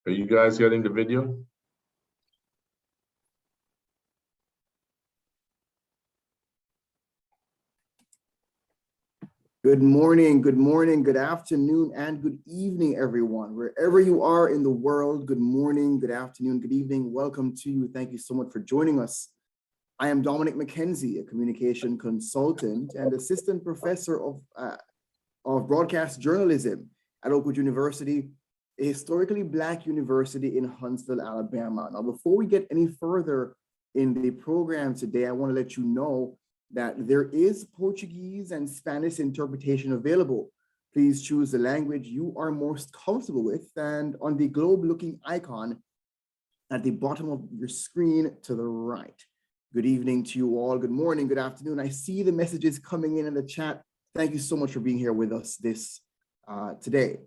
Are you guys getting the video? Good morning, good afternoon, and good evening, everyone. Wherever you are in the world, good morning, good afternoon, good evening. Welcome to you. Thank you so much for joining us. I am Dominic McKenzie, a communication consultant and assistant professor of broadcast journalism at Oakwood University, a historically Black university in Huntsville, Alabama. Now, before we get any further in the program today, I want to let you know that there is Portuguese and Spanish interpretation available. Please choose the language you are most comfortable with, and on the globe-looking icon at the bottom of your screen to the right. Good evening to you all. Good morning, good afternoon. I see the messages coming in the chat. Thank you so much for being here with us today.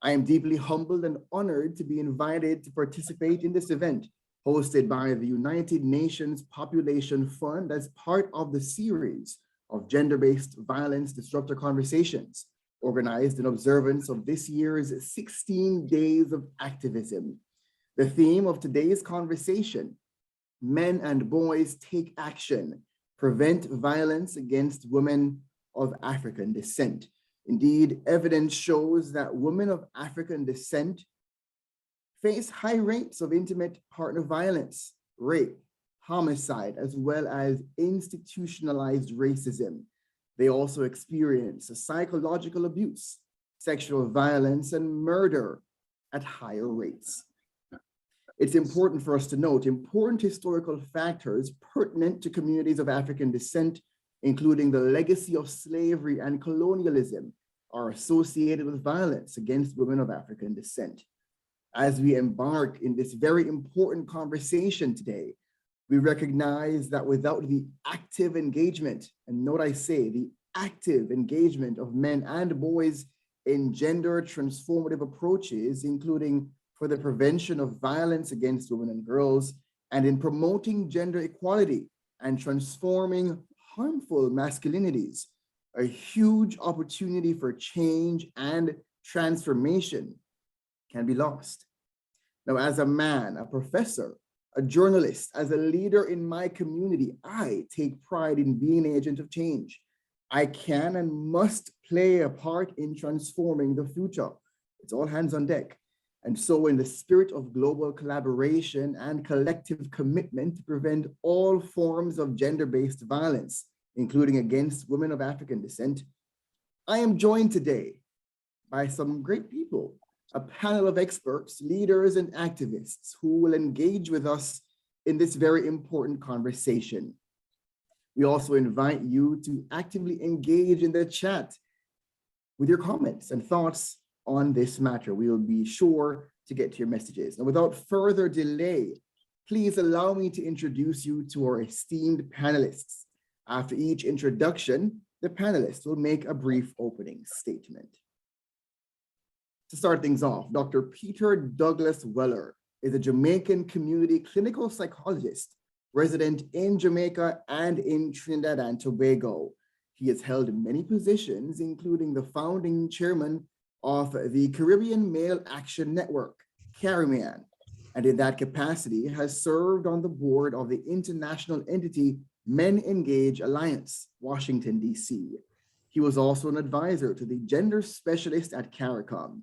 I am deeply humbled and honored to be invited to participate in this event hosted by the United Nations Population Fund as part of the series of gender-based violence disruptor conversations, organized in observance of this year's 16 Days of Activism. The theme of today's conversation, Men and Boys Take Action, Prevent Violence Against Women of African Descent. Indeed, evidence shows that women of African descent face high rates of intimate partner violence, rape, homicide, as well as institutionalized racism. They also experience psychological abuse, sexual violence, and murder at higher rates. It's important for us to note important historical factors pertinent to communities of African descent, including the legacy of slavery and colonialism, are associated with violence against women of African descent. As we embark in this very important conversation today, we recognize that without the active engagement, and note I say the active engagement of men and boys in gender transformative approaches, including for the prevention of violence against women and girls, and in promoting gender equality and transforming harmful masculinities, a huge opportunity for change and transformation can be lost. Now, as a man, a professor, a journalist, as a leader in my community, I take pride in being an agent of change. I can and must play a part in transforming the future. It's all hands on deck. And so in the spirit of global collaboration and collective commitment to prevent all forms of gender-based violence, including against women of African descent, I am joined today by some great people, a panel of experts, leaders, and activists who will engage with us in this very important conversation. We also invite you to actively engage in the chat with your comments and thoughts on this matter. We will be sure to get to your messages. And without further delay, please allow me to introduce you to our esteemed panelists. After each introduction, the panelists will make a brief opening statement. To start things off, Dr. Peter Douglas Weller is a Jamaican community clinical psychologist, resident in Jamaica and in Trinidad and Tobago. He has held many positions, including the founding chairman of the Caribbean Male Action Network, CARIMAN, and in that capacity has served on the board of the international entity Men Engage Alliance, Washington, D.C. He was also an advisor to the gender specialist at CARICOM.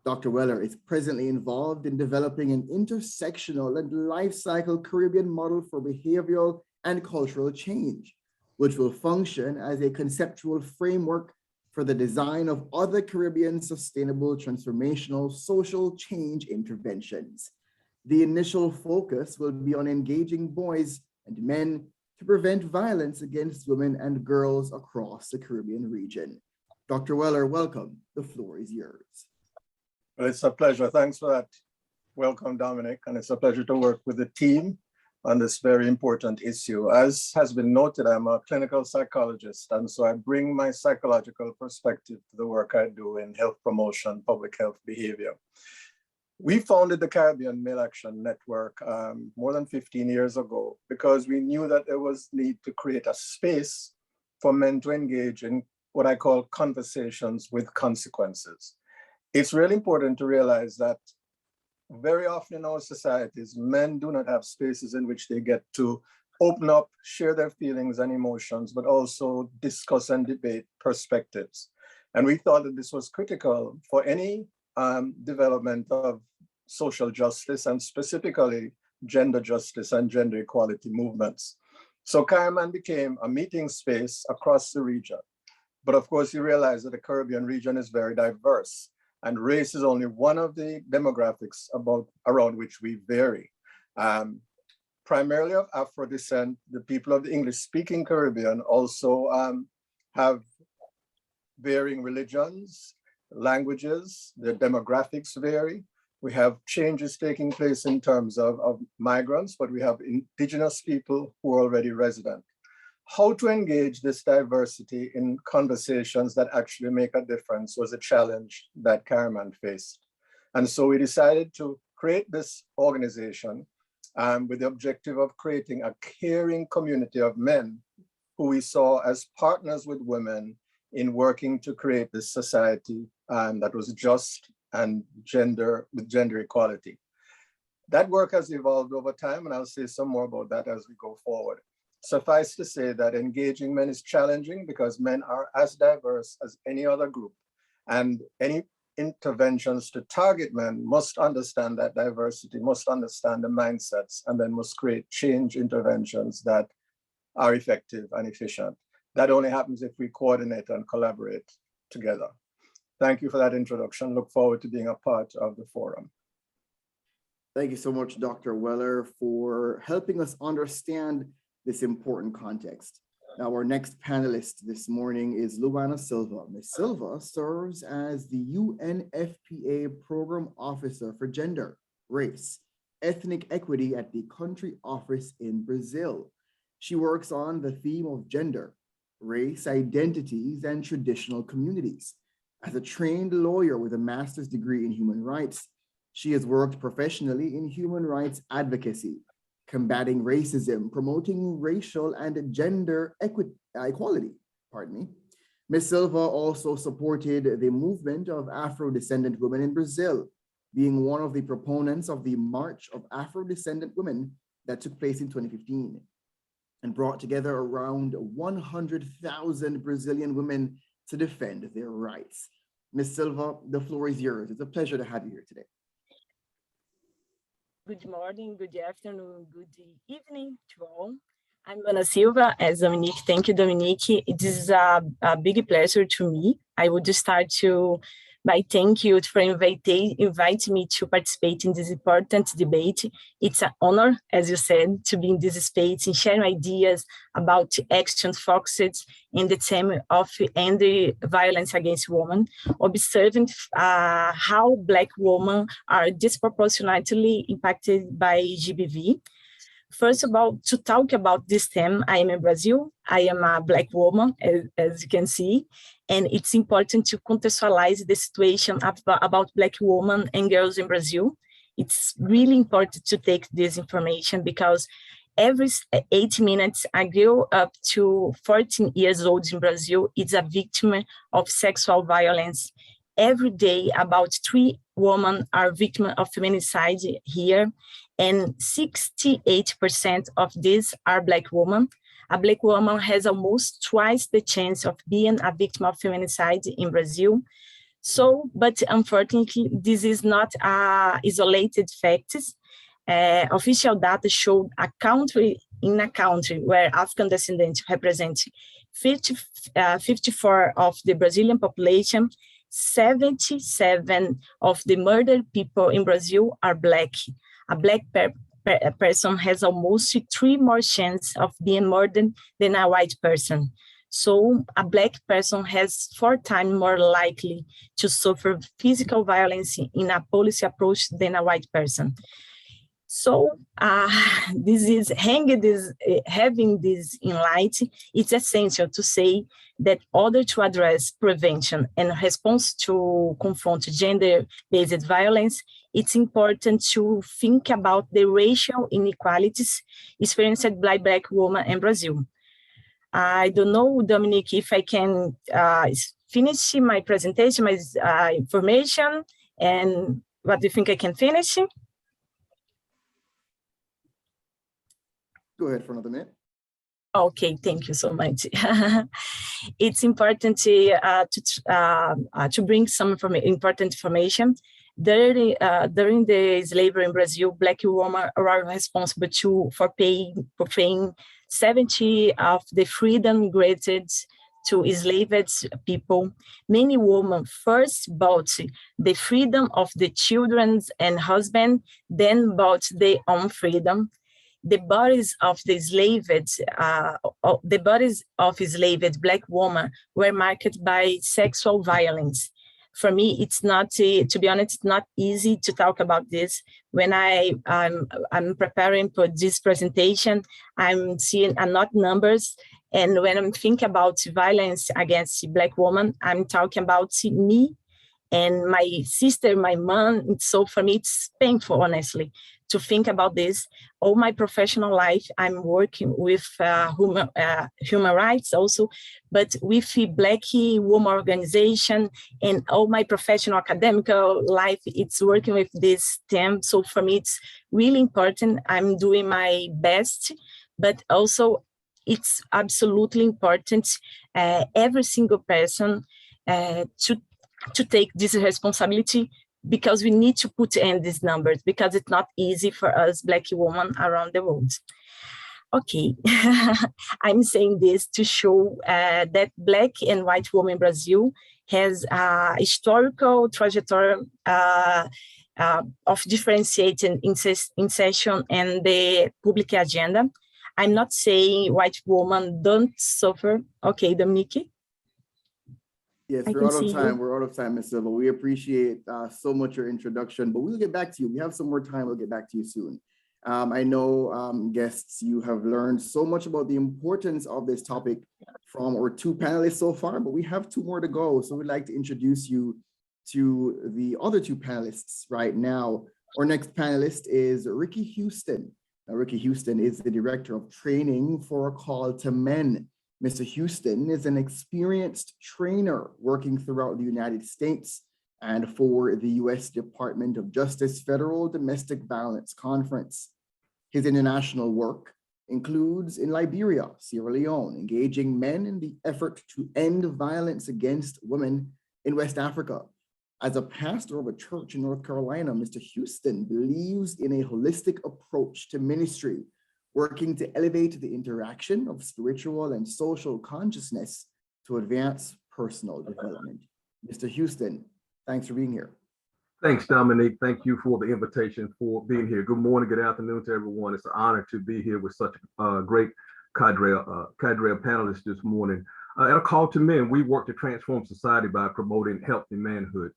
Dr. Weller is presently involved in developing an intersectional and life cycle Caribbean model for behavioral and cultural change, which will function as a conceptual framework for the design of other Caribbean sustainable transformational social change interventions. The initial focus will be on engaging boys and men to prevent violence against women and girls across the Caribbean region. Dr. Weller, welcome. The floor is yours. Well, it's a pleasure. Thanks for that. Welcome, Dominic. And it's a pleasure to work with the team on this very important issue. As has been noted, I'm a clinical psychologist, and so I bring my psychological perspective to the work I do in health promotion, public health behavior. We founded the Caribbean Male Action Network more than 15 years ago because we knew that there was need to create a space for men to engage in what I call conversations with consequences. It's really important to realize that very often in our societies, men do not have spaces in which they get to open up, share their feelings and emotions, but also discuss and debate perspectives. And we thought that this was critical for any development of social justice and specifically gender justice and gender equality movements. So Kaiman became a meeting space across the region. But of course, you realize that the Caribbean region is very diverse, and race is only one of the demographics around which we vary. Primarily of Afro descent, the people of the English-speaking Caribbean also have varying religions, languages, their demographics vary. We have changes taking place in terms of migrants, but we have indigenous people who are already resident. How to engage this diversity in conversations that actually make a difference was a challenge that Kariman faced. And so we decided to create this organization with the objective of creating a caring community of men who we saw as partners with women in working to create this society that was just and with gender equality. That work has evolved over time, and I'll say some more about that as we go forward. Suffice to say that engaging men is challenging because men are as diverse as any other group, and any interventions to target men must understand that diversity, must understand the mindsets, and then must create change interventions that are effective and efficient. That only happens if we coordinate and collaborate together. Thank you for that introduction. Look forward to being a part of the forum. Thank you so much, Dr. Weller, for helping us understand this important context. Now, our next panelist this morning is Luana Silva. Ms. Silva serves as the UNFPA Program Officer for Gender, Race, Ethnic Equity at the country office in Brazil. She works on the theme of gender, race, identities, and traditional communities. As a trained lawyer with a master's degree in human rights, she has worked professionally in human rights advocacy, combating racism, promoting racial and gender equality, Ms. Silva also supported the movement of Afro-descendant women in Brazil, being one of the proponents of the March of Afro-Descendant Women that took place in 2015 and brought together around 100,000 Brazilian women to defend their rights. Ms. Silva, the floor is yours. It's a pleasure to have you here today. Good morning, good afternoon, good evening to all. I'm Luana Silva, as Dominique. Thank you, Dominique. It is a big pleasure to me. I would start by thank you for inviting me to participate in this important debate. It's an honor, as you said, to be in this space and sharing ideas about actions focused in the theme of ending violence against women, observing how Black women are disproportionately impacted by GBV. First of all, to talk about this theme, I am in Brazil. I am a Black woman, as you can see, and it's important to contextualize the situation about Black women and girls in Brazil. It's really important to take this information because every 8 minutes, a girl up to 14 years old in Brazil is a victim of sexual violence. Every day, about 3 women are victims of feminicide here, and 68% of these are Black women. A Black woman has almost twice the chance of being a victim of feminicide in Brazil. So, but unfortunately, this is not isolated facts. Official data show a country where African descendants represent 54% of the Brazilian population, 77% of the murdered people in Brazil are Black. A Black person has almost 3 more chances of being murdered than a white person. So a Black person has 4 times more likely to suffer physical violence in a policy approach than a white person. So having this in light, it's essential to say that in order to address prevention and response to confront gender-based violence, it's important to think about the racial inequalities experienced by Black women in Brazil. I don't know, Dominique, if I can finish my presentation, my information, and what do you think I can finish? Go ahead for another minute. Okay, thank you so much. It's important to bring some important information. During the slavery in Brazil, Black women are responsible for paying 70% of the freedom granted to enslaved people. Many women first bought the freedom of the children and husband, then bought their own freedom. The bodies of the enslaved Black women were marked by sexual violence. For me, it's not, to be honest, it's not easy to talk about this. When I'm preparing for this presentation, I'm seeing not numbers. And when I'm thinking about violence against Black women, I'm talking about me and my sister, my mom. So for me, it's painful, honestly, to think about this. All my professional life, I'm working with human rights also, but with the Black woman organization, and all my professional academic life, it's working with this theme. So for me, it's really important. I'm doing my best, but also it's absolutely important, every single person to take this responsibility, because we need to put in these numbers, because it's not easy for us Black women around the world. Okay, I'm saying this to show that Black and white women in Brazil has a historical trajectory of differentiating incession and the public agenda. I'm not saying white women don't suffer. Okay, Dominique? Yes, we're out of time. We're out of time, Ms. Silva. We appreciate so much your introduction, but we'll get back to you. We have some more time. We'll get back to you soon. I know, guests, you have learned so much about the importance of this topic from our two panelists so far, but we have two more to go. So we'd like to introduce you to the other two panelists right now. Our next panelist is Ricky Houston. Now, Ricky Houston is the Director of Training for A Call to Men. Mr. Houston is an experienced trainer working throughout the United States and for the U.S. Department of Justice Federal Domestic Violence Conference. His international work includes in Liberia, Sierra Leone, engaging men in the effort to end violence against women in West Africa. As a pastor of a church in North Carolina, Mr. Houston believes in a holistic approach to ministry, working to elevate the interaction of spiritual and social consciousness to advance personal development. Mr. Houston, thanks for being here. Thanks, Dominique. Thank you for the invitation, for being here. Good morning, good afternoon to everyone. It's an honor to be here with such a great cadre of panelists this morning. At A Call to Men, we work to transform society by promoting healthy manhood.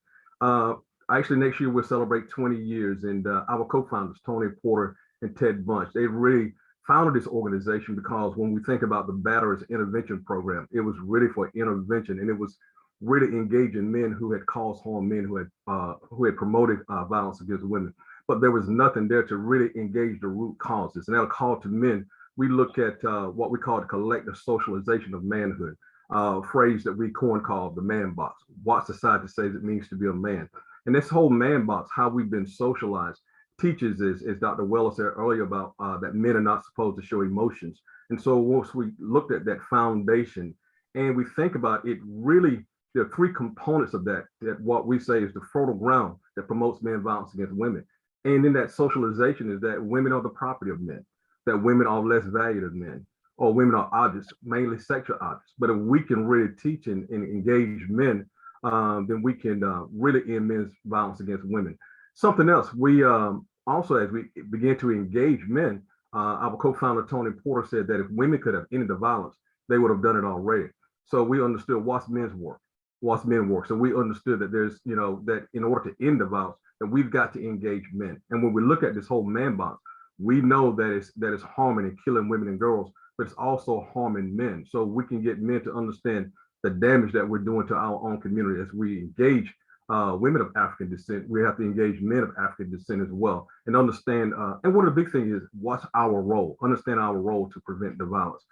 Actually, next year we'll celebrate 20 years, and our co-founders, Tony Porter and Ted Bunch, they really founded this organization because when we think about the Batterers Intervention Program, it was really for intervention, and it was really engaging men who had caused harm, men who had promoted violence against women. But there was nothing there to really engage the root causes. And at A Call to Men, we look at what we call the collective socialization of manhood, a phrase that we called the man box, what society says it means to be a man. And this whole man box, how we've been socialized, teaches, as Dr. Weller said earlier, about that men are not supposed to show emotions. And so once we looked at that foundation and we think about it, really, there are three components of that what we say is the fertile ground that promotes men violence against women. And in that socialization is that women are the property of men, that women are less valued than men, or women are objects, mainly sexual objects. But if we can really teach and engage men, then we can really end men's violence against women. Something else, we also, as we begin to engage men, our co-founder Tony Porter said that if women could have ended the violence, they would have done it already. So we understood what's men's work, what's men work. So we understood that there's, that in order to end the violence, that we've got to engage men. And when we look at this whole man box, we know that it's harming and killing women and girls, but it's also harming men. So we can get men to understand the damage that we're doing to our own community as we engage women of African descent. We have to engage men of African descent as well, and understand. And one of the big things is what's our role. Understand our role to prevent the violence,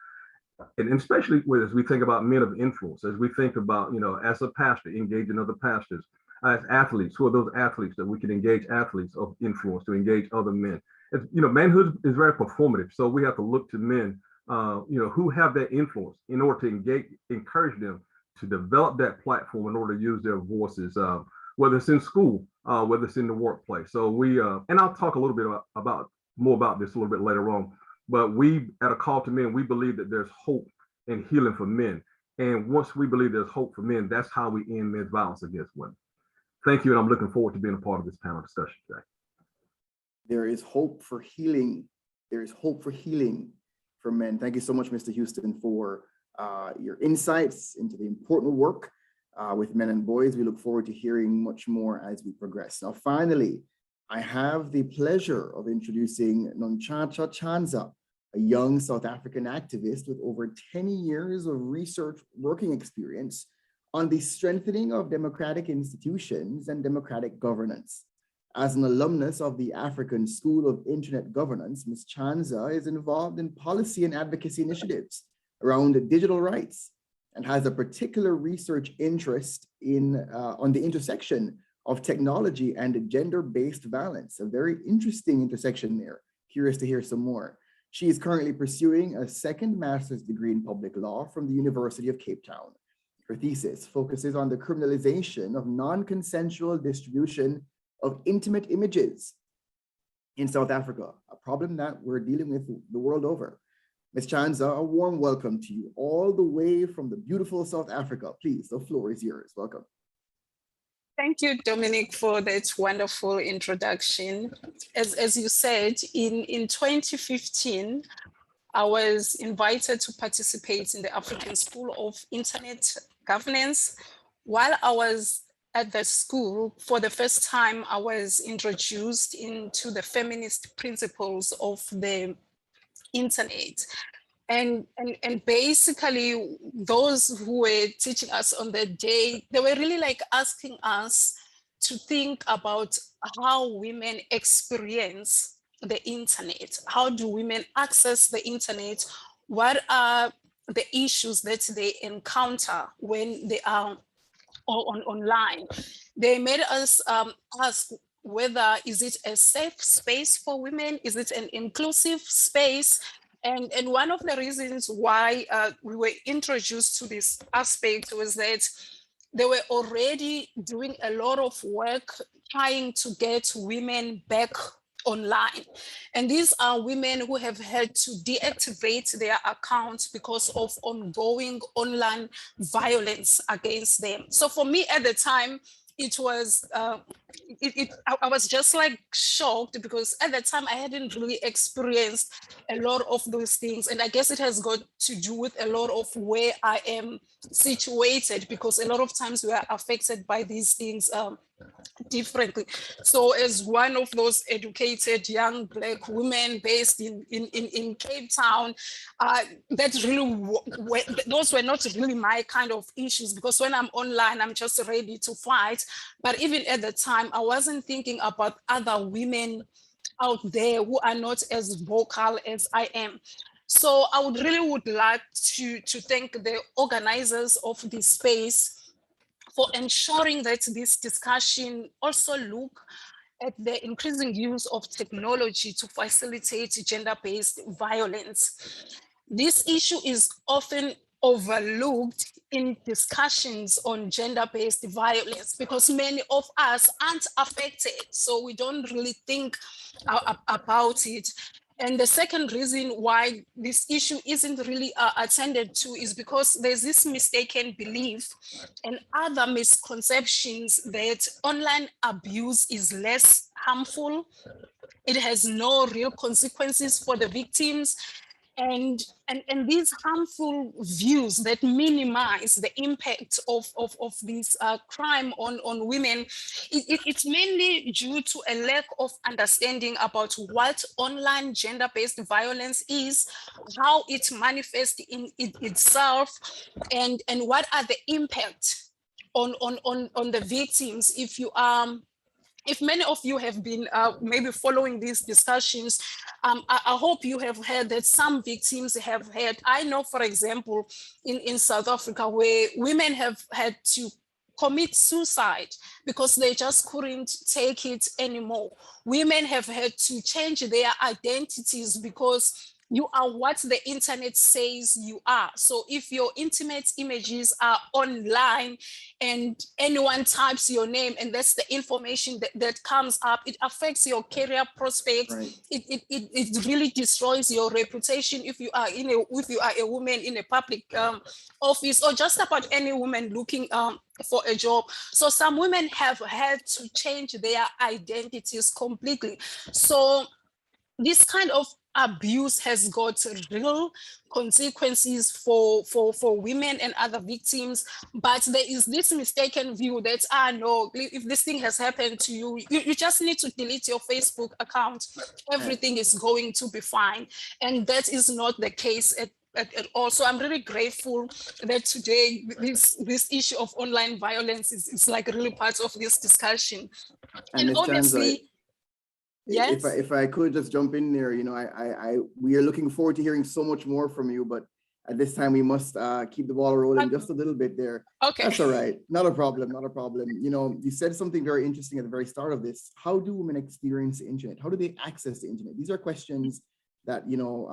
and especially as we think about men of influence, as we think about as a pastor engaging other pastors, as athletes. Who are those athletes that we can engage? Athletes of influence to engage other men, manhood is very performative. So we have to look to men, who have that influence in order to encourage them to develop that platform in order to use their voices, whether it's in school, whether it's in the workplace. So and I'll talk a little bit more about this a little bit later on, but we, at A Call to Men, we believe that there's hope and healing for men. And once we believe there's hope for men, that's how we end men's violence against women. Thank you, and I'm looking forward to being a part of this panel discussion today. There is hope for healing. There is hope for healing for men. Thank you so much, Mr. Houston, for your insights into the important work with men and boys. We look forward to hearing much more as we progress. Now, finally, I have the pleasure of introducing Nonchacha Chanza, a young South African activist with over 10 years of research working experience on the strengthening of democratic institutions and democratic governance. As an alumnus of the African School of Internet Governance, Ms. Chanza is involved in policy and advocacy initiatives around digital rights and has a particular research interest on the intersection of technology and gender-based violence, a very interesting intersection there. Curious to hear some more. She is currently pursuing a second master's degree in public law from the University of Cape Town. Her thesis focuses on the criminalization of non-consensual distribution of intimate images in South Africa, a problem that we're dealing with the world over. Ms. Chanza, a warm welcome to you all the way from the beautiful South Africa. Please, the floor is yours. Welcome. Thank you, Dominic, for that wonderful introduction. As you said, in 2015, I was invited to participate in the African School of Internet Governance. While I was at the school, for the first time, I was introduced into the feminist principles of the internet. And basically, those who were teaching us on that day, they were really like asking us to think about how women experience the internet. How do women access the internet? What are the issues that they encounter when they are online? They made us ask whether is it a safe space for women? Is it an inclusive space? And one of the reasons why we were introduced to this aspect was that they were already doing a lot of work trying to get women back online. And these are women who have had to deactivate their accounts because of ongoing online violence against them. So for me at the time, it was, I was just like shocked because at that time I hadn't really experienced a lot of those things. And I guess it has got to do with a lot of where I am situated, because a lot of times we are affected by these things differently. So as one of those educated young Black women based in Cape Town, those were not really my kind of issues, because when I'm online, I'm just ready to fight. But even at the time, I wasn't thinking about other women out there who are not as vocal as I am. So I would like to thank the organizers of this space for ensuring that this discussion also look at the increasing use of technology to facilitate gender-based violence. This issue is often overlooked in discussions on gender-based violence because many of us aren't affected, so we don't really think about it. And the second reason why this issue isn't really attended to is because there's this mistaken belief and other misconceptions that online abuse is less harmful. It has no real consequences for the victims. And these harmful views that minimize the impact of this crime on women, it's mainly due to a lack of understanding about what online gender-based violence is, how it manifests in itself, and what are the impacts on the victims. If many of you have been maybe following these discussions, I hope you have heard that some victims have had, I know, for example, in South Africa, where women have had to commit suicide because they just couldn't take it anymore. Women have had to change their identities because you are what the internet says you are. So if your intimate images are online and anyone types your name and that's the information that comes up, it affects your career prospects. Right. It really destroys your reputation if you are a woman in a public office, or just about any woman looking for a job. So some women have had to change their identities completely. So this kind of abuse has got real consequences for women and other victims, but there is this mistaken view that no, if this thing has happened to you, you just need to delete your Facebook account, everything is going to be fine, and that is not the case at all. So I'm really grateful that today this issue of online violence is like really part of this discussion. And Ms. obviously, yes. If I could just jump in there, you know, we are looking forward to hearing so much more from you, but at this time we must keep the ball rolling just a little bit there. Okay. That's all right. Not a problem, not a problem. You know, you said something very interesting at the very start of this. How do women experience the internet? How do they access the internet? These are questions that, you know,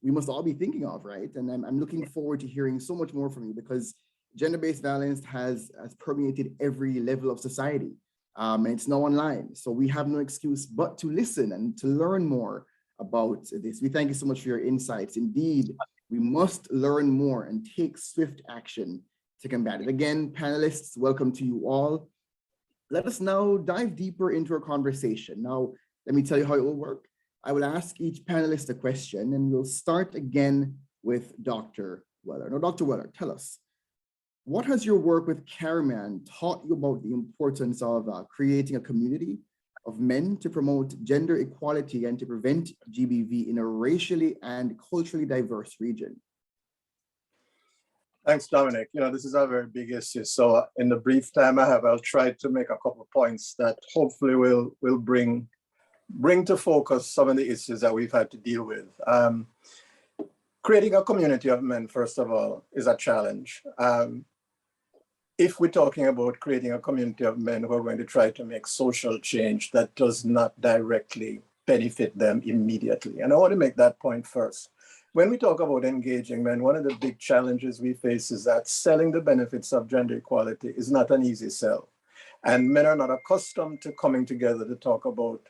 we must all be thinking of, right? And I'm looking forward to hearing so much more from you, because gender-based violence has permeated every level of society. And it's now online. So we have no excuse but to listen and to learn more about this. We thank you so much for your insights. Indeed, we must learn more and take swift action to combat it. Again, panelists, welcome to you all. Let us now dive deeper into our conversation. Now, let me tell you how it will work. I will ask each panelist a question, and we'll start again with Dr. Weller. Now, Dr. Weller, tell us, what has your work with Caraman taught you about the importance of creating a community of men to promote gender equality and to prevent GBV in a racially and culturally diverse region? Thanks, Dominic. You know, this is a very big issue. So in the brief time I have, I'll try to make a couple of points that hopefully will bring to focus some of the issues that we've had to deal with. Creating a community of men, first of all, is a challenge. If we're talking about creating a community of men who are going to try to make social change that does not directly benefit them immediately. And I want to make that point first. When we talk about engaging men, one of the big challenges we face is that selling the benefits of gender equality is not an easy sell. And men are not accustomed to coming together to talk about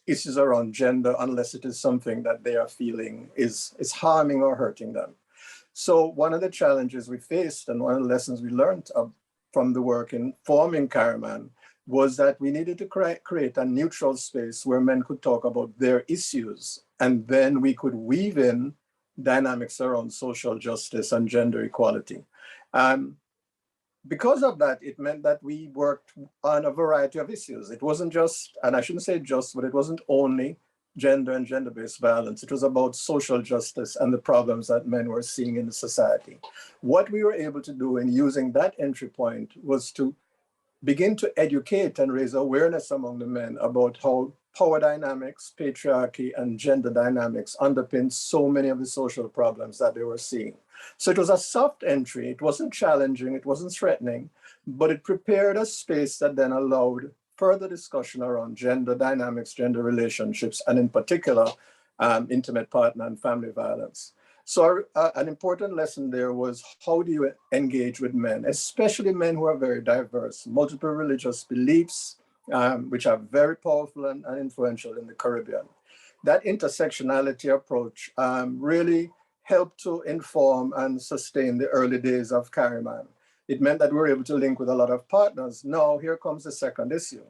issues around gender unless it is something that they are feeling is harming or hurting them. So one of the challenges we faced and one of the lessons we learned from the work in forming Caraman was that we needed to create a neutral space where men could talk about their issues, and then we could weave in dynamics around social justice and gender equality. Because of that, it meant that we worked on a variety of issues. It wasn't just, and I shouldn't say just, but it wasn't only gender and gender-based violence. It was about social justice and the problems that men were seeing in the society. What we were able to do in using that entry point was to begin to educate and raise awareness among the men about how power dynamics, patriarchy, and gender dynamics underpin so many of the social problems that they were seeing. So it was a soft entry. It wasn't challenging, it wasn't threatening, but it prepared a space that then allowed further discussion around gender dynamics, gender relationships, and in particular, intimate partner and family violence. So an important lesson there was, how do you engage with men, especially men who are very diverse, multiple religious beliefs, which are very powerful and influential in the Caribbean. That intersectionality approach really helped to inform and sustain the early days of Caraman. It meant that we were able to link with a lot of partners. Now, here comes the second issue.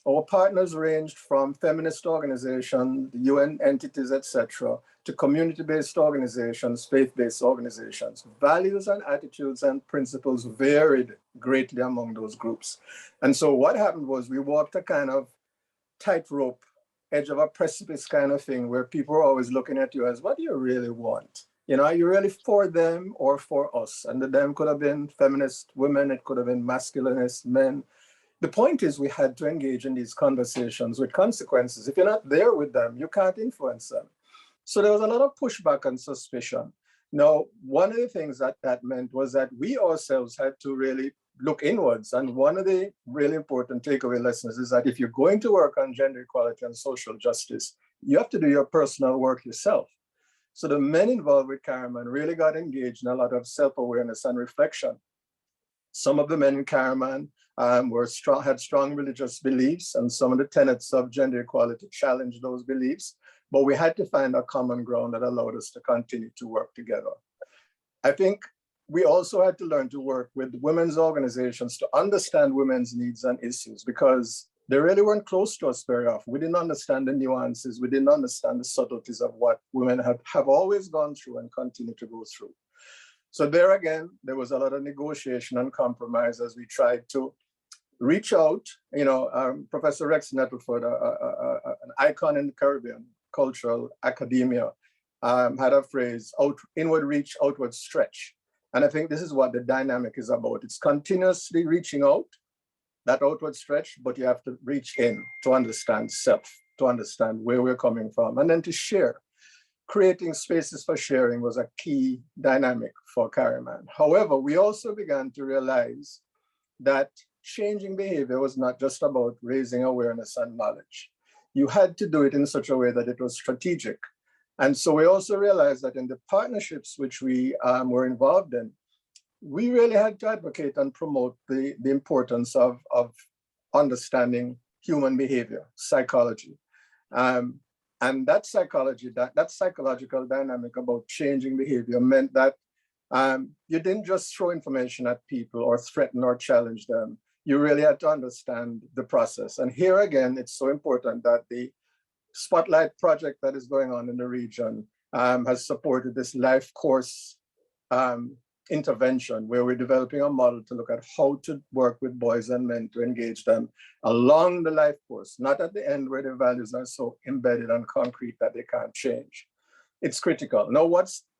Our partners ranged from feminist organizations, UN entities, etc., to community-based organizations, faith-based organizations. Values and attitudes and principles varied greatly among those groups. And so what happened was we walked a kind of tightrope, edge of a precipice kind of thing, where people are always looking at you as, what do you really want? You know, are you really for them or for us? And the them could have been feminist women, it could have been masculinist men. The point is, we had to engage in these conversations with consequences. If you're not there with them, you can't influence them. So there was a lot of pushback and suspicion. Now, one of the things that meant was that we ourselves had to really look inwards. And one of the really important takeaway lessons is that if you're going to work on gender equality and social justice, you have to do your personal work yourself. So the men involved with Caraman really got engaged in a lot of self-awareness and reflection. Some of the men in Caraman had strong religious beliefs, and some of the tenets of gender equality challenged those beliefs. But we had to find a common ground that allowed us to continue to work together. I think we also had to learn to work with women's organizations to understand women's needs and issues, because they really weren't close to us very often. We didn't understand the nuances. We didn't understand the subtleties of what women have always gone through and continue to go through. So there again, there was a lot of negotiation and compromise as we tried to reach out. Professor Rex Nettleford, an icon in the Caribbean cultural academia, had a phrase, inward reach, outward stretch. And I think this is what the dynamic is about. It's continuously reaching out, that outward stretch, but you have to reach in to understand self, to understand where we're coming from, and then to share. Creating spaces for sharing was a key dynamic for Caraman. However, we also began to realize that changing behavior was not just about raising awareness and knowledge. You had to do it in such a way that it was strategic. And so we also realized that in the partnerships which we were involved in, we really had to advocate and promote the importance of understanding human behavior, psychology. And that psychology, that psychological dynamic about changing behavior meant that you didn't just throw information at people or threaten or challenge them. You really had to understand the process. And here again, it's so important that the Spotlight project that is going on in the region has supported this life course intervention, where we're developing a model to look at how to work with boys and men to engage them along the life course, not at the end where the values are so embedded and concrete that they can't change. It's critical. Now,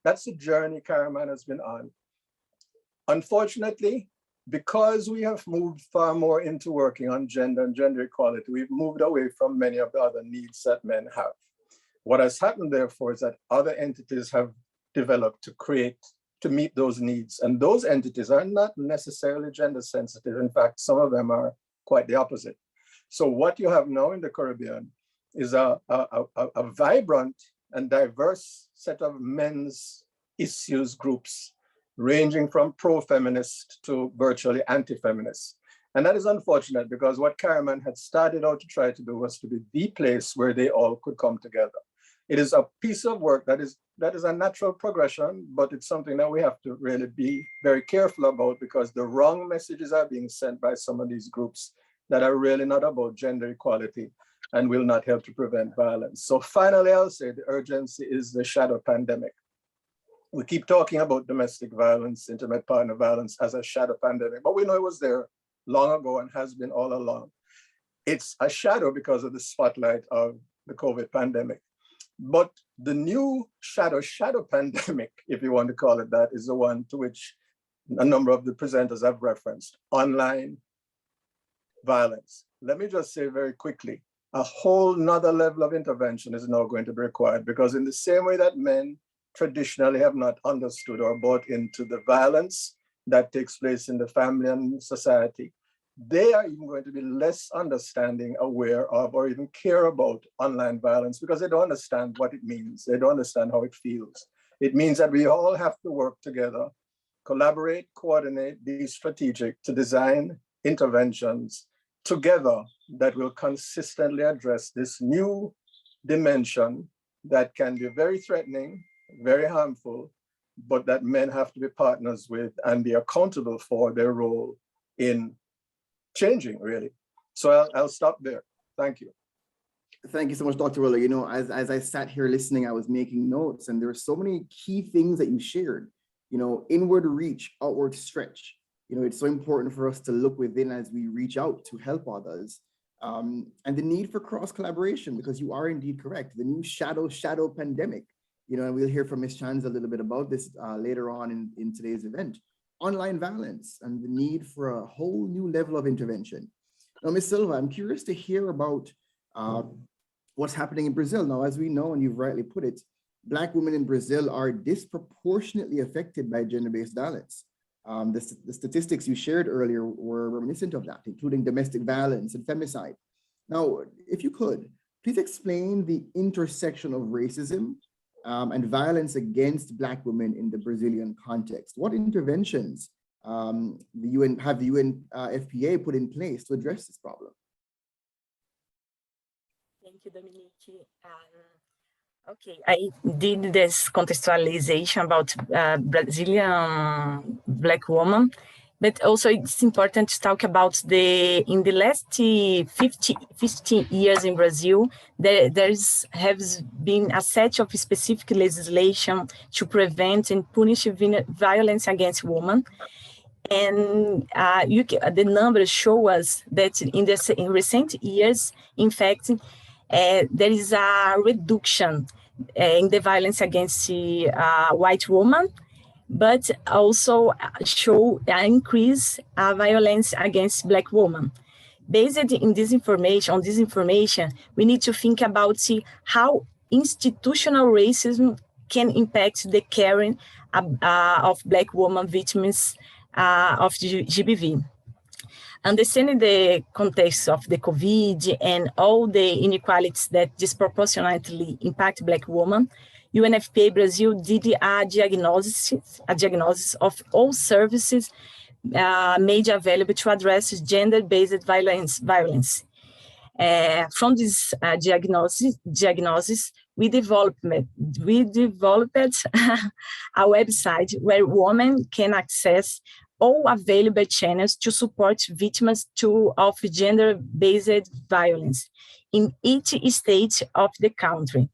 that's the journey Caraman has been on. Unfortunately, because we have moved far more into working on gender and gender equality, we've moved away from many of the other needs that men have. What has happened, therefore, is that other entities have developed to meet those needs. And those entities are not necessarily gender sensitive. In fact, some of them are quite the opposite. So what you have now in the Caribbean is a vibrant and diverse set of men's issues groups, ranging from pro-feminist to virtually anti-feminist. And that is unfortunate, because what Caraman had started out to try to do was to be the place where they all could come together. It is a piece of work that is a natural progression, but it's something that we have to really be very careful about, because the wrong messages are being sent by some of these groups that are really not about gender equality and will not help to prevent violence. So finally, I'll say the urgency is the shadow pandemic. We keep talking about domestic violence, intimate partner violence as a shadow pandemic, but we know it was there long ago and has been all along. It's a shadow because of the spotlight of the COVID pandemic. But the new shadow pandemic, if you want to call it that, is the one to which a number of the presenters have referenced: online violence. Let me just say very quickly, a whole nother level of intervention is now going to be required, because in the same way that men traditionally have not understood or bought into the violence that takes place in the family and society, they are even going to be less understanding, aware of, or even care about online violence, because they don't understand what it means. They don't understand how it feels. It means that we all have to work together, collaborate, coordinate, be strategic to design interventions together that will consistently address this new dimension that can be very threatening, very harmful, but that men have to be partners with and be accountable for their role in changing, really. So I'll stop there. Thank you. Thank you so much, Dr. Willer. You know, as I sat here listening, I was making notes, and there were so many key things that you shared. You know, inward reach, outward stretch. You know, it's so important for us to look within as we reach out to help others. And the need for cross collaboration, because you are indeed correct. The new shadow pandemic. You know, and we'll hear from Ms. Chans a little bit about this later on in today's event. Online violence and the need for a whole new level of intervention. Now, Ms. Silva, I'm curious to hear about what's happening in Brazil. Now, as we know, and you've rightly put it, Black women in Brazil are disproportionately affected by gender-based violence. The statistics you shared earlier were reminiscent of that, including domestic violence and femicide. Now, if you could, please explain the intersection of racism and violence against Black women in the Brazilian context. What interventions the UNFPA put in place to address this problem? Thank you, Dominique. Okay, I did this contextualization about Brazilian Black woman, but also it's important to talk about in the last 15 years in Brazil, there has been a set of specific legislation to prevent and punish violence against women. And the numbers show us that in recent years, in fact, there is a reduction in the violence against white women, but also show an increase violence against Black women. Based on this information, we need to think about how institutional racism can impact the caring of Black women victims of GBV. Understanding the context of the COVID and all the inequalities that disproportionately impact Black women, UNFPA Brazil did a diagnosis of all services made available to address gender-based violence. From this diagnosis, we developed a website where women can access all available channels to support victims of gender-based violence in each state of the country.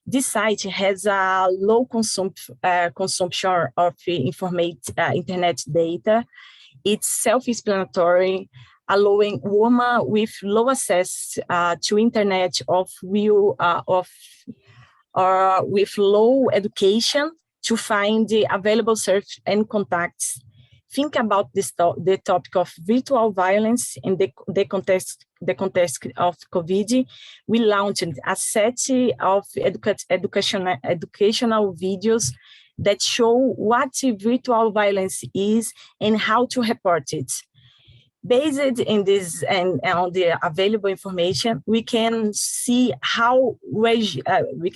This site has a low consumption of internet data. It's self-explanatory, allowing women with low access to internet or with low education to find the available search and contacts. Think about the topic of virtual violence in the context of COVID. We launched a set of educational videos that show what virtual violence is and how to report it. Based in this and on the available information, we can see how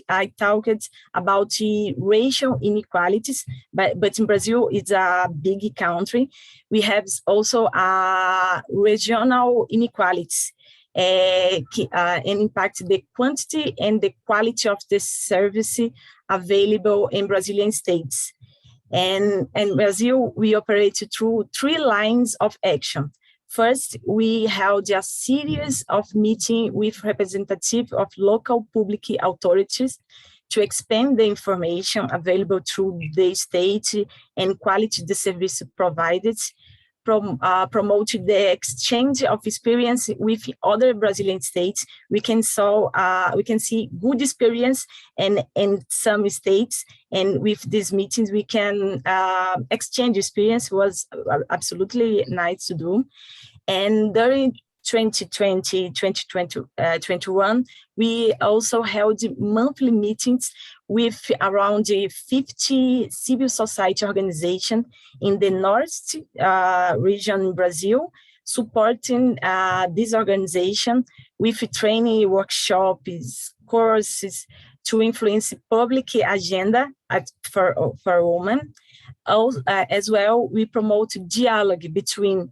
I talked about the racial inequalities, but in Brazil, it's a big country. We have also regional inequalities and impact the quantity and the quality of the service available in Brazilian states. And in Brazil, we operate through 3 lines of action. First, we held a series of meetings with representatives of local public authorities to expand the information available through the state and quality the service provided, promote the exchange of experience with other Brazilian states. We can see good experience in some states, and with these meetings we can exchange experience. Was absolutely nice to do. And during 2020-2021, we also held monthly meetings with around 50 civil society organizations in the North region in Brazil, supporting this organization with training workshops, courses to influence public agenda for women. As well, we promote dialogue between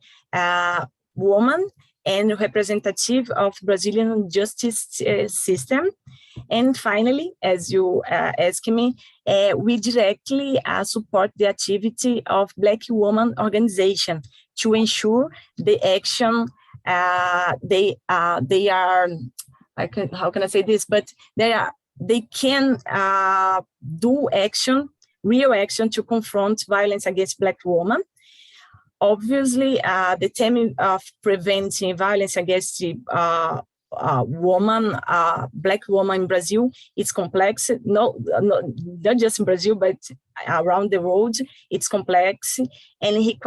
women and representative of Brazilian justice system. And finally, as you asked me, we directly support the activity of Black women organization to ensure the action. They are, how can I say this? But they can do action, real action to confront violence against Black women. Obviously, the theme of preventing violence against Black woman in Brazil, it's complex. Not just in Brazil, but around the world, it's complex, and it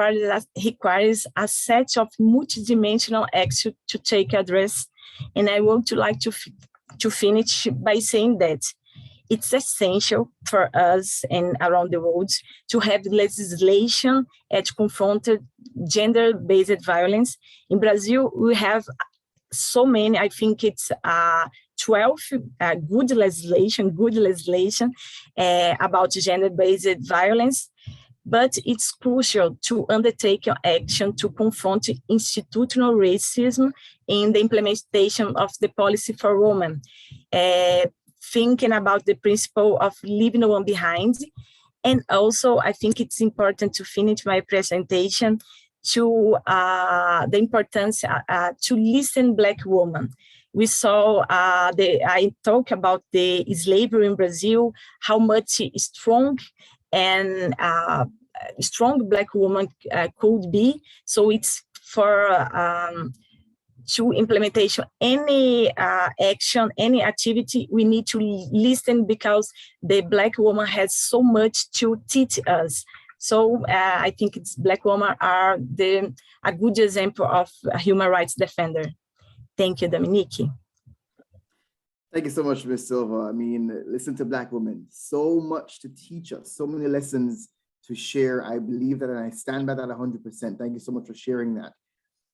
requires a set of multidimensional actions to take address. And I would like to finish by saying that it's essential for us and around the world to have legislation to confront gender-based violence. In Brazil, we have so many, I think it's 12 good legislation about gender-based violence, but it's crucial to undertake action to confront institutional racism in the implementation of the policy for women, thinking about the principle of leaving no one behind. And also, I think it's important to finish my presentation to the importance to listen Black women. We saw, I talk about the slavery in Brazil, how much strong and strong Black woman could be. So it's for to implementation, any action, any activity, we need to listen because the Black woman has so much to teach us. So I think it's Black women are a good example of a human rights defender. Thank you, Dominique. Thank you so much, Ms. Silva. I mean, listen to Black women, so much to teach us, so many lessons to share. I believe that, and I stand by that 100%. Thank you so much for sharing that.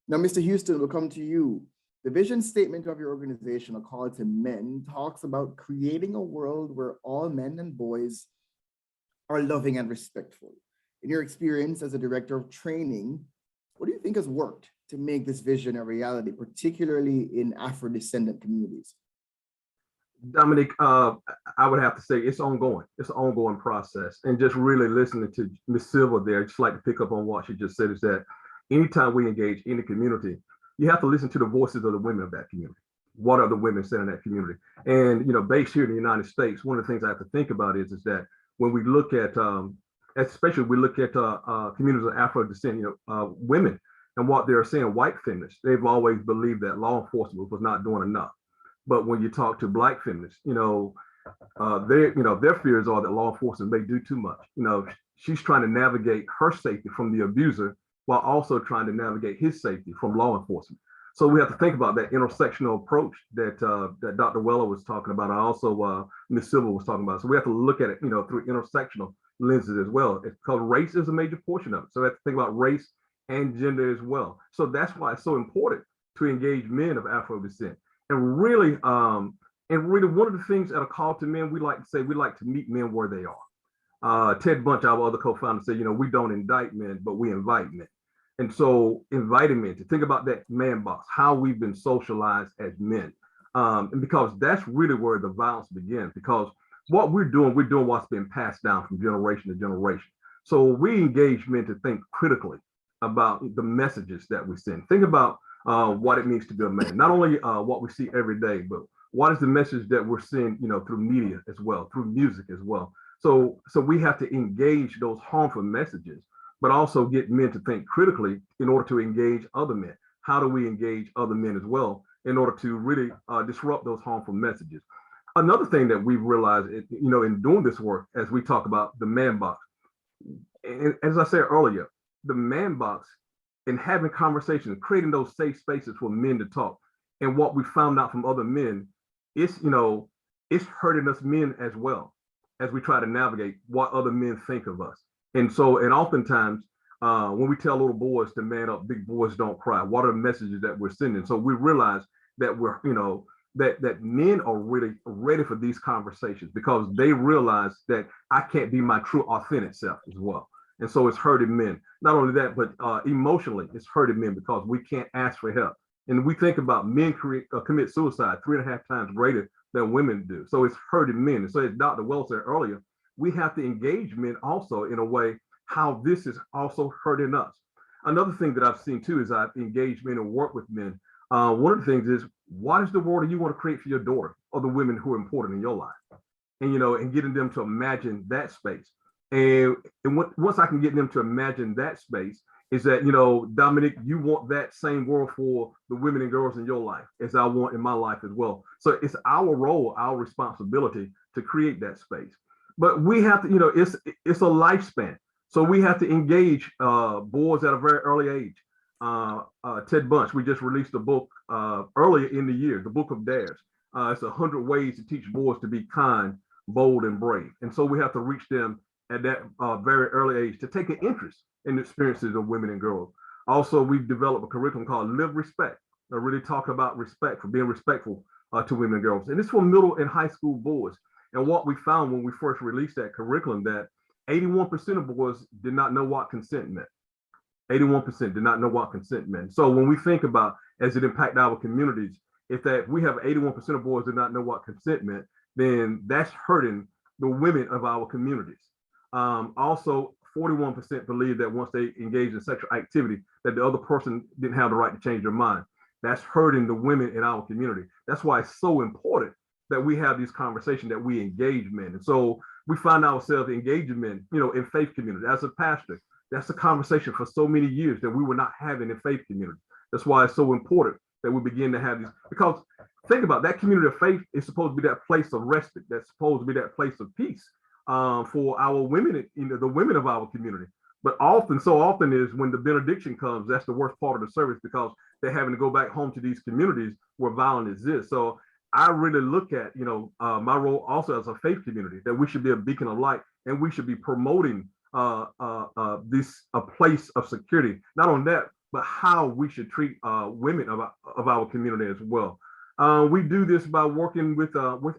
Now, Mr. Houston, we'll come to you. The vision statement of your organization, A Call to Men, talks about creating a world where all men and boys are loving and respectful. In your experience as a director of training, what do you think has worked to make this vision a reality, particularly in Afro-descendant communities? Dominic, I would have to say it's ongoing. It's an ongoing process. And just really listening to Ms. Silva there, just like to pick up on what she just said, is that anytime we engage in the community, you have to listen to the voices of the women of that community. What are the women saying in that community? And, you know, based here in the United States, one of the things I have to think about is that when we look at, especially we look at communities of Afro descent, women and what they're saying, white feminists, they've always believed that law enforcement was not doing enough. But when you talk to Black feminists, their fears are that law enforcement may do too much. She's trying to navigate her safety from the abuser while also trying to navigate his safety from law enforcement. So we have to think about that intersectional approach that Dr. Weller was talking about. Also, Ms. Silva was talking about. So we have to look at it, through intersectional lenses as well. Because race is a major portion of it. So we have to think about race and gender as well. So that's why it's so important to engage men of Afro descent. And really, one of the things at A Call to Men, we like to say, we like to meet men where they are. Ted Bunch, our other co-founder, said, we don't indict men, but we invite men. And so inviting men to think about that man box, how we've been socialized as men. And because that's really where the violence begins, because what we're doing what's been passed down from generation to generation. So we engage men to think critically about the messages that we send. Think about what it means to be a man. Not only what we see every day, but what is the message that we're seeing, through media as well, through music as well. So we have to engage those harmful messages, but also get men to think critically in order to engage other men. How do we engage other men as well in order to really disrupt those harmful messages? Another thing that we've realized, in doing this work, as we talk about the man box, and as I said earlier, the man box and having conversations, creating those safe spaces for men to talk. And what we found out from other men, it's hurting us men as well as we try to navigate what other men think of us. And oftentimes when we tell little boys to man up, big boys don't cry, what are the messages that we're sending? So we realize that that men are really ready for these conversations because they realize that I can't be my true authentic self as well. And so it's hurting men. Not only that, but emotionally, it's hurting men because we can't ask for help. And we think about men commit suicide 3.5 times greater than women do. So it's hurting men. And so as Dr. Wells said earlier, we have to engage men also in a way how this is also hurting us. Another thing that I've seen too is I've engaged men and work with men. One of the things is, what is the world that you want to create for your daughter or the women who are important in your life? And, and getting them to imagine that space. And once I can get them to imagine that space, is that, Dominic, you want that same world for the women and girls in your life as I want in my life as well. So it's our role, our responsibility to create that space. But we have to, it's a lifespan. So we have to engage boys at a very early age. Ted Bunch, we just released a book earlier in the year, the Book of Dares. It's 100 ways to teach boys to be kind, bold, and brave. And so we have to reach them at that very early age to take an interest in the experiences of women and girls. Also, we've developed a curriculum called Live Respect, really talking about respect, for being respectful to women and girls. And it's for middle and high school boys. And what we found when we first released that curriculum, that 81% of boys did not know what consent meant. 81% did not know what consent meant. So when we think about, as it impacts our communities, if we have 81% of boys did not know what consent meant, then that's hurting the women of our communities. Also, 41% believe that once they engage in sexual activity, that the other person didn't have the right to change their mind. That's hurting the women in our community. That's why it's so important that we have these conversations, that we engage men. And so we find ourselves engaging men, in faith community. As a pastor, that's a conversation for so many years that we were not having in faith community. That's why it's so important that we begin to have these, because think about that community of faith is supposed to be that place of respite. That's supposed to be that place of peace for our women, the women of our community. But so often is when the benediction comes, that's the worst part of the service, because they're having to go back home to these communities where violence exists. So I really look at, my role also as a faith community, that we should be a beacon of light, and we should be promoting a place of security. Not on that, but how we should treat women of our community as well. We do this by working with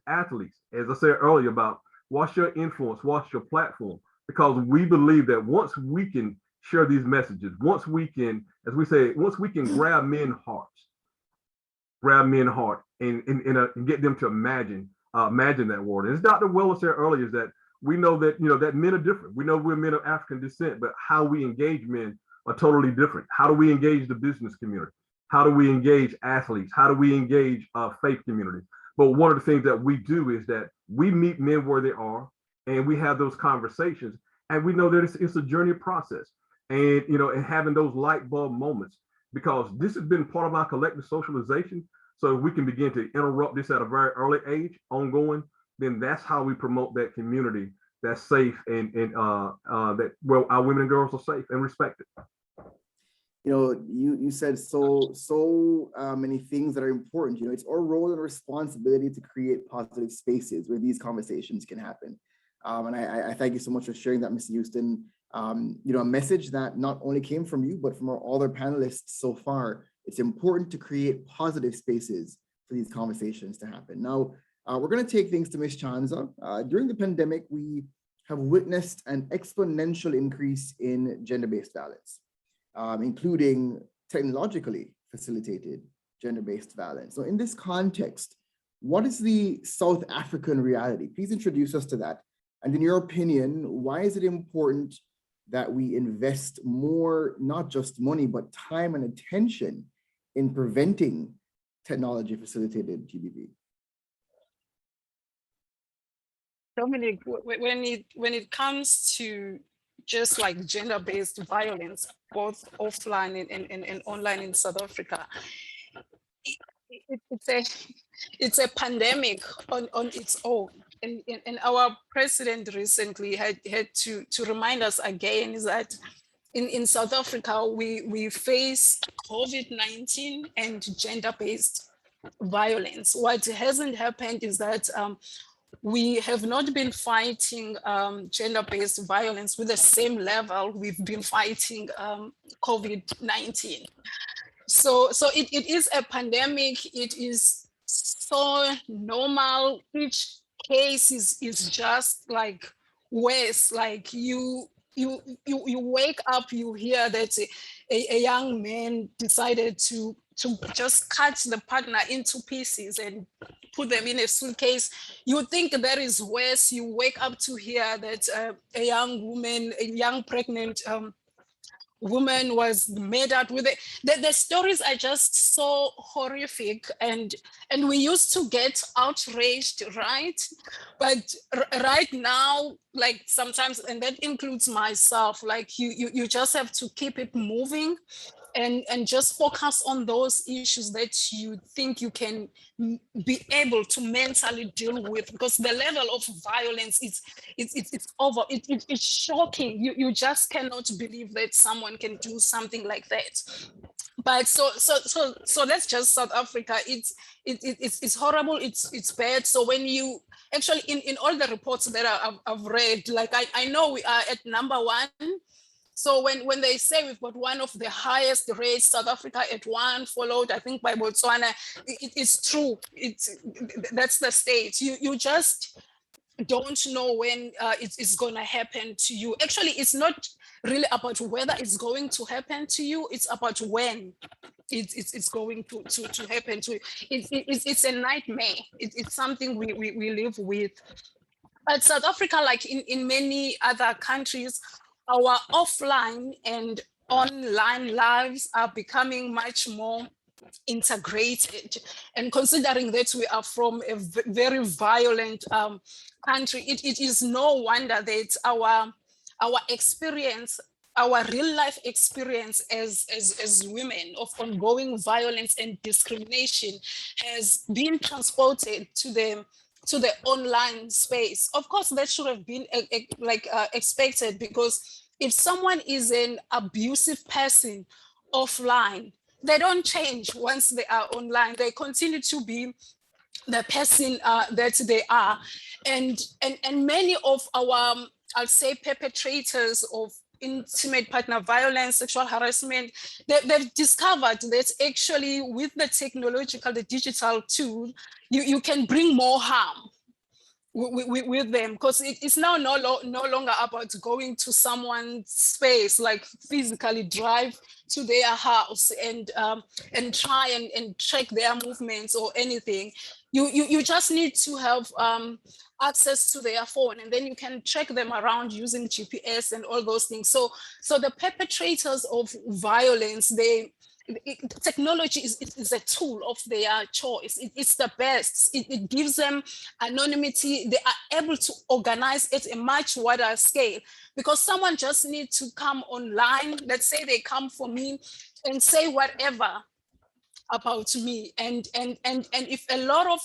athletes, as I said earlier, about what's your influence, what's your platform, because we believe that once we can share these messages, once we can, as we say, once we can grab men's heart and get them to imagine that world. And as Dr. Weller said earlier, is that we know that, that men are different. We know we're men of African descent, but how we engage men are totally different. How do we engage the business community? How do we engage athletes? How do we engage faith communities? But one of the things that we do is that we meet men where they are, and we have those conversations, and we know that it's a journey process, and and having those light bulb moments, because this has been part of our collective socialization. So if we can begin to interrupt this at a very early age, ongoing, then that's how we promote that community that's safe, and that where our women and girls are safe and respected. You said so many things that are important. It's our role and responsibility to create positive spaces where these conversations can happen. And I thank you so much for sharing that, Mr. Houston. A message that not only came from you, but from our other panelists so far. It's important to create positive spaces for these conversations to happen. Now, we're going to take things to Ms. Chanza. During the pandemic, we have witnessed an exponential increase in gender-based violence, including technologically facilitated gender-based violence. So in this context, what is the South African reality? Please introduce us to that. And in your opinion, why is it important that we invest more, not just money, but time and attention in preventing technology-facilitated GBV? Dominic, when it comes to just like gender-based violence, both offline and online in South Africa, it's a pandemic on its own. And our president recently had to remind us again is that in South Africa, we face COVID-19 and gender-based violence. What hasn't happened is that we have not been fighting gender-based violence with the same level we've been fighting COVID-19. So it is a pandemic. It is so normal. Each case is just like worse. Like you wake up, you hear that a young man decided to just cut the partner into pieces and put them in a suitcase. You think that is worse. You wake up to hear that a young woman, a young pregnant woman was murdered with it. The stories are just so horrific, and we used to get outraged, right? But right now, like sometimes, and that includes myself, like you just have to keep it moving and just focus on those issues that you think you can be able to mentally deal with, because the level of violence it's over. It's shocking. You just cannot believe that someone can do something like that. But so that's just South Africa. It's horrible. It's bad. So when you actually in all the reports that I've read, like I know we are at #1. So when they say we've got one of the highest rates, South Africa at 1, followed I think by Botswana, it's true. That's the state. You just don't know when it's going to happen to you. Actually, it's not really about whether it's going to happen to you. It's about when it's going to happen to you. It's a nightmare. It's something we live with. But South Africa, like in many other countries, our offline and online lives are becoming much more integrated. And considering that we are from a very violent country, it is no wonder that our experience, our real life experience as women of ongoing violence and discrimination has been transported to the online space. Of course, that should have been expected, because if someone is an abusive person offline, they don't change once they are online. They continue to be the person that they are. And many of our, I'll say, perpetrators of intimate partner violence, sexual harassment, they've discovered that actually with the technological, the digital tool, you can bring more harm with them, because it's now no longer about going to someone's space, like physically drive to their house and try and check their movements or anything. You just need to have access to their phone, and then you can check them around using GPS and all those things. So the perpetrators of violence, technology is a tool of their choice. It's the best. It gives them anonymity. They are able to organize at a much wider scale, because someone just needs to come online. Let's say they come for me and say whatever about me, and if a lot of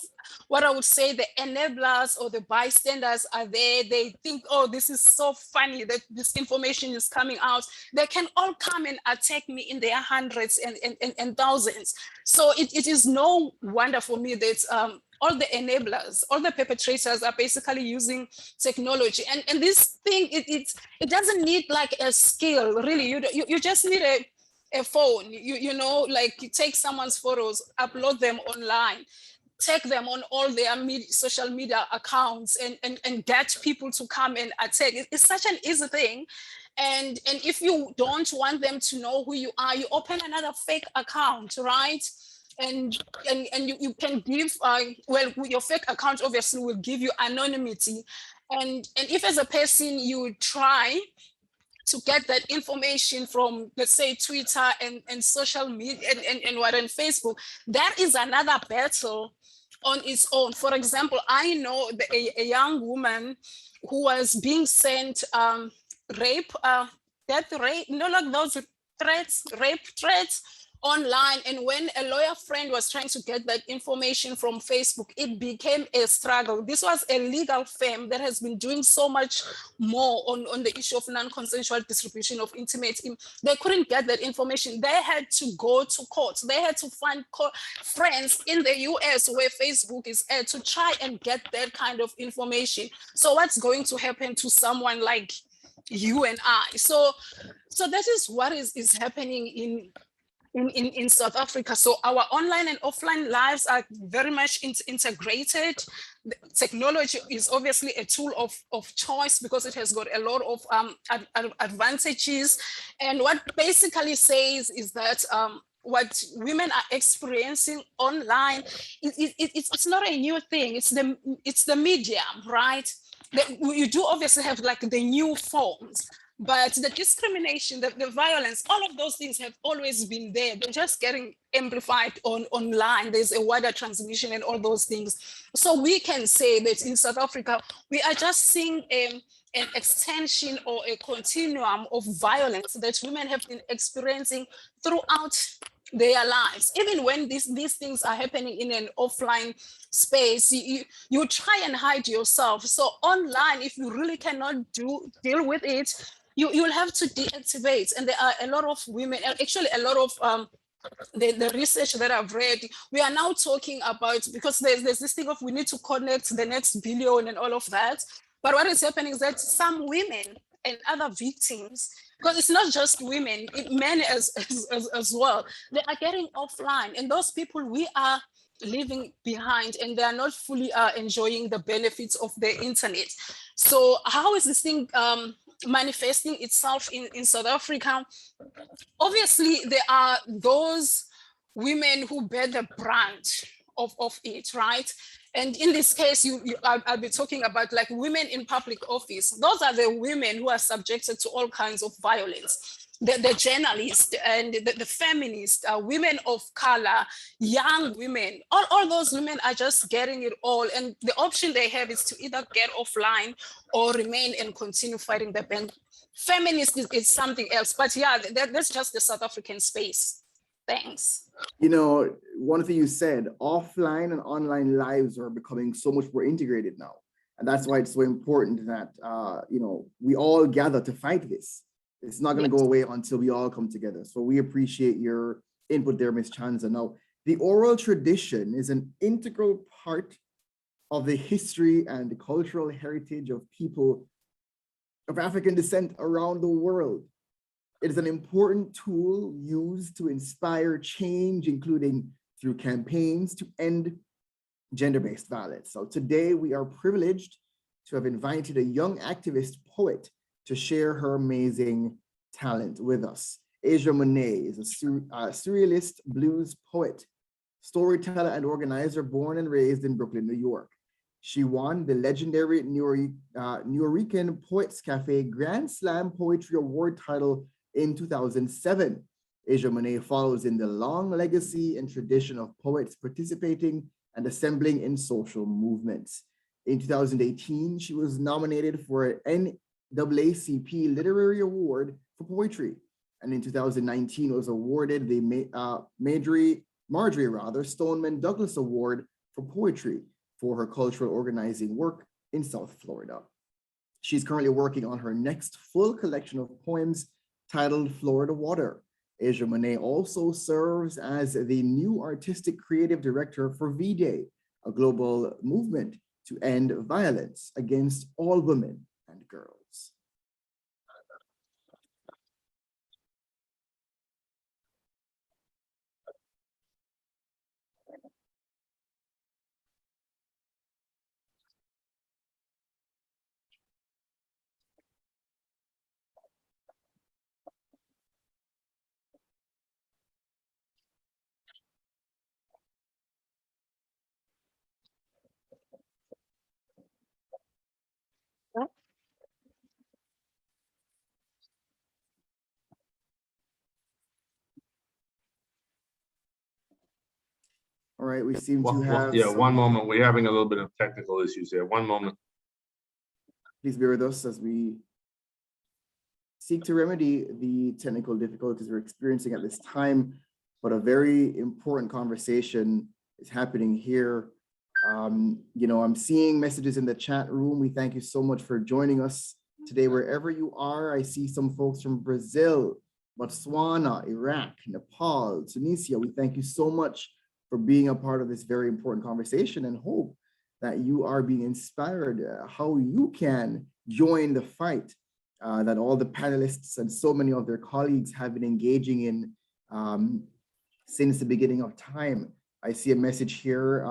what I would say the enablers or the bystanders are there, they think, oh, this is so funny that this information is coming out, they can all come and attack me in their hundreds and thousands. So it is no wonder for me that all the enablers, all the perpetrators are basically using technology, and this thing, it doesn't need like a skill, really. You just need a phone, you know, like you take someone's photos, upload them online, take them on all their social media accounts, and get people to come and attack. It's such an easy thing. And if you don't want them to know who you are, you open another fake account, right? And you can give, well, your fake account obviously will give you anonymity. And if as a person you try to get that information from, let's say, Twitter and social media and what on Facebook, that is another battle on its own. For example, I know a young woman who was being sent death rate, like those rape threats online. And when a lawyer friend was trying to get that information from Facebook, it became a struggle. This was a legal firm that has been doing so much more on the issue of non-consensual distribution of intimate. They couldn't get that information. They had to go to court. They had to find friends in the US where Facebook is at to try and get that kind of information. So what's going to happen to someone like you and I? So that is what is happening in South Africa. So our online and offline lives are very much integrated. Technology is obviously a tool of choice because it has got a lot of advantages. And what basically says is that what women are experiencing online, it's not a new thing. It's the medium, right? You do obviously have like the new forms, but the discrimination, the violence, all of those things have always been there. They're just getting amplified online. There's a wider transmission and all those things. So we can say that in South Africa, we are just seeing an extension or a continuum of violence that women have been experiencing throughout their lives. Even when these things are happening in an offline space, you try and hide yourself. So online, if you really cannot deal with it, you'll have to deactivate. And there are a lot of women, actually a lot of the research that I've read, we are now talking about, because there's this thing of we need to connect the next billion and all of that. But what is happening is that some women and other victims, because it's not just women, men as well, they are getting offline. And those people we are leaving behind, and they are not fully enjoying the benefits of the internet. So how is this thing manifesting itself in South Africa? Obviously, there are those women who bear the brunt of it, right? And in this case, I'll be talking about like women in public office. Those are the women who are subjected to all kinds of violence. The journalists and the feminists, women of color, young women, all those women are just getting it all. And the option they have is to either get offline or remain and continue fighting the ban. Feminist is something else, but yeah, that's just the South African space. Thanks. You know, one thing you said, offline and online lives are becoming so much more integrated now. And that's why it's so important that, you know, we all gather to fight this. It's not going to go away until we all come together. So we appreciate your input there, Ms. Chanza. Now, the oral tradition is an integral part of the history and the cultural heritage of people of African descent around the world. It is an important tool used to inspire change, including through campaigns to end gender-based violence. So today we are privileged to have invited a young activist poet to share her amazing talent with us. Asia Monet is a surrealist blues poet, storyteller, and organizer born and raised in Brooklyn, New York. She won the legendary Nuyorican Poets Cafe Grand Slam Poetry Award title in 2007. Asia Monet follows in the long legacy and tradition of poets participating and assembling in social movements. In 2018, she was nominated for an NAACP Literary Award for Poetry. And in 2019 was awarded the Marjorie Stoneman Douglas Award for Poetry for her cultural organizing work in South Florida. She's currently working on her next full collection of poems titled Florida Water. Asia Monet also serves as the new artistic creative director for V-Day, a global movement to end violence against all women and girls. All right, we seem to have one moment. We're having a little bit of technical issues here. One moment. Please bear with us as we seek to remedy the technical difficulties we're experiencing at this time, but a very important conversation is happening here. You know, I'm seeing messages in the chat room. We thank you so much for joining us today, wherever you are. I see some folks from Brazil, Botswana, Iraq, Nepal, Tunisia. We thank you so much for being a part of this very important conversation, and hope that you are being inspired how you can join the fight that all the panelists and so many of their colleagues have been engaging in since the beginning of time. I see a message here.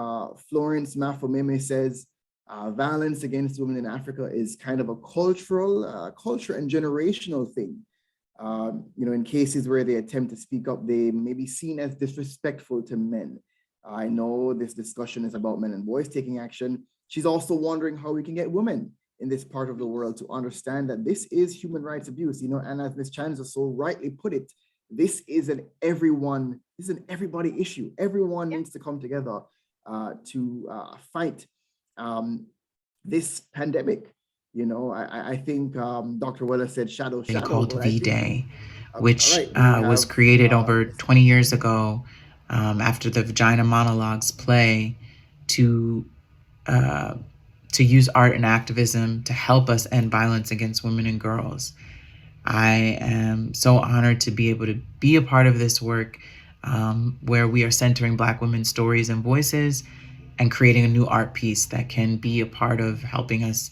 Florence Mafomeme says, violence against women in Africa is kind of a culture and generational thing. You know, in cases where they attempt to speak up, they may be seen as disrespectful to men. I know this discussion is about men and boys taking action. She's also wondering how we can get women in this part of the world to understand that this is human rights abuse, you know, and as Ms. Chanza so rightly put it, this is an everybody issue. Everyone needs to come together to fight this pandemic. You know, I think Dr. Weller said shadow. Called V-Day, which was created over 20 years ago after the Vagina Monologues play to use art and activism to help us end violence against women and girls. I am so honored to be able to be a part of this work where we are centering Black women's stories and voices and creating a new art piece that can be a part of helping us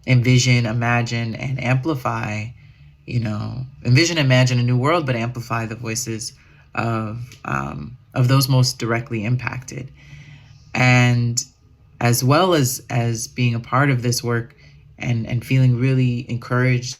envision, imagine, and amplify, envision, imagine a new world, but amplify the voices of those most directly impacted. And as well as being a part of this work and feeling really encouraged.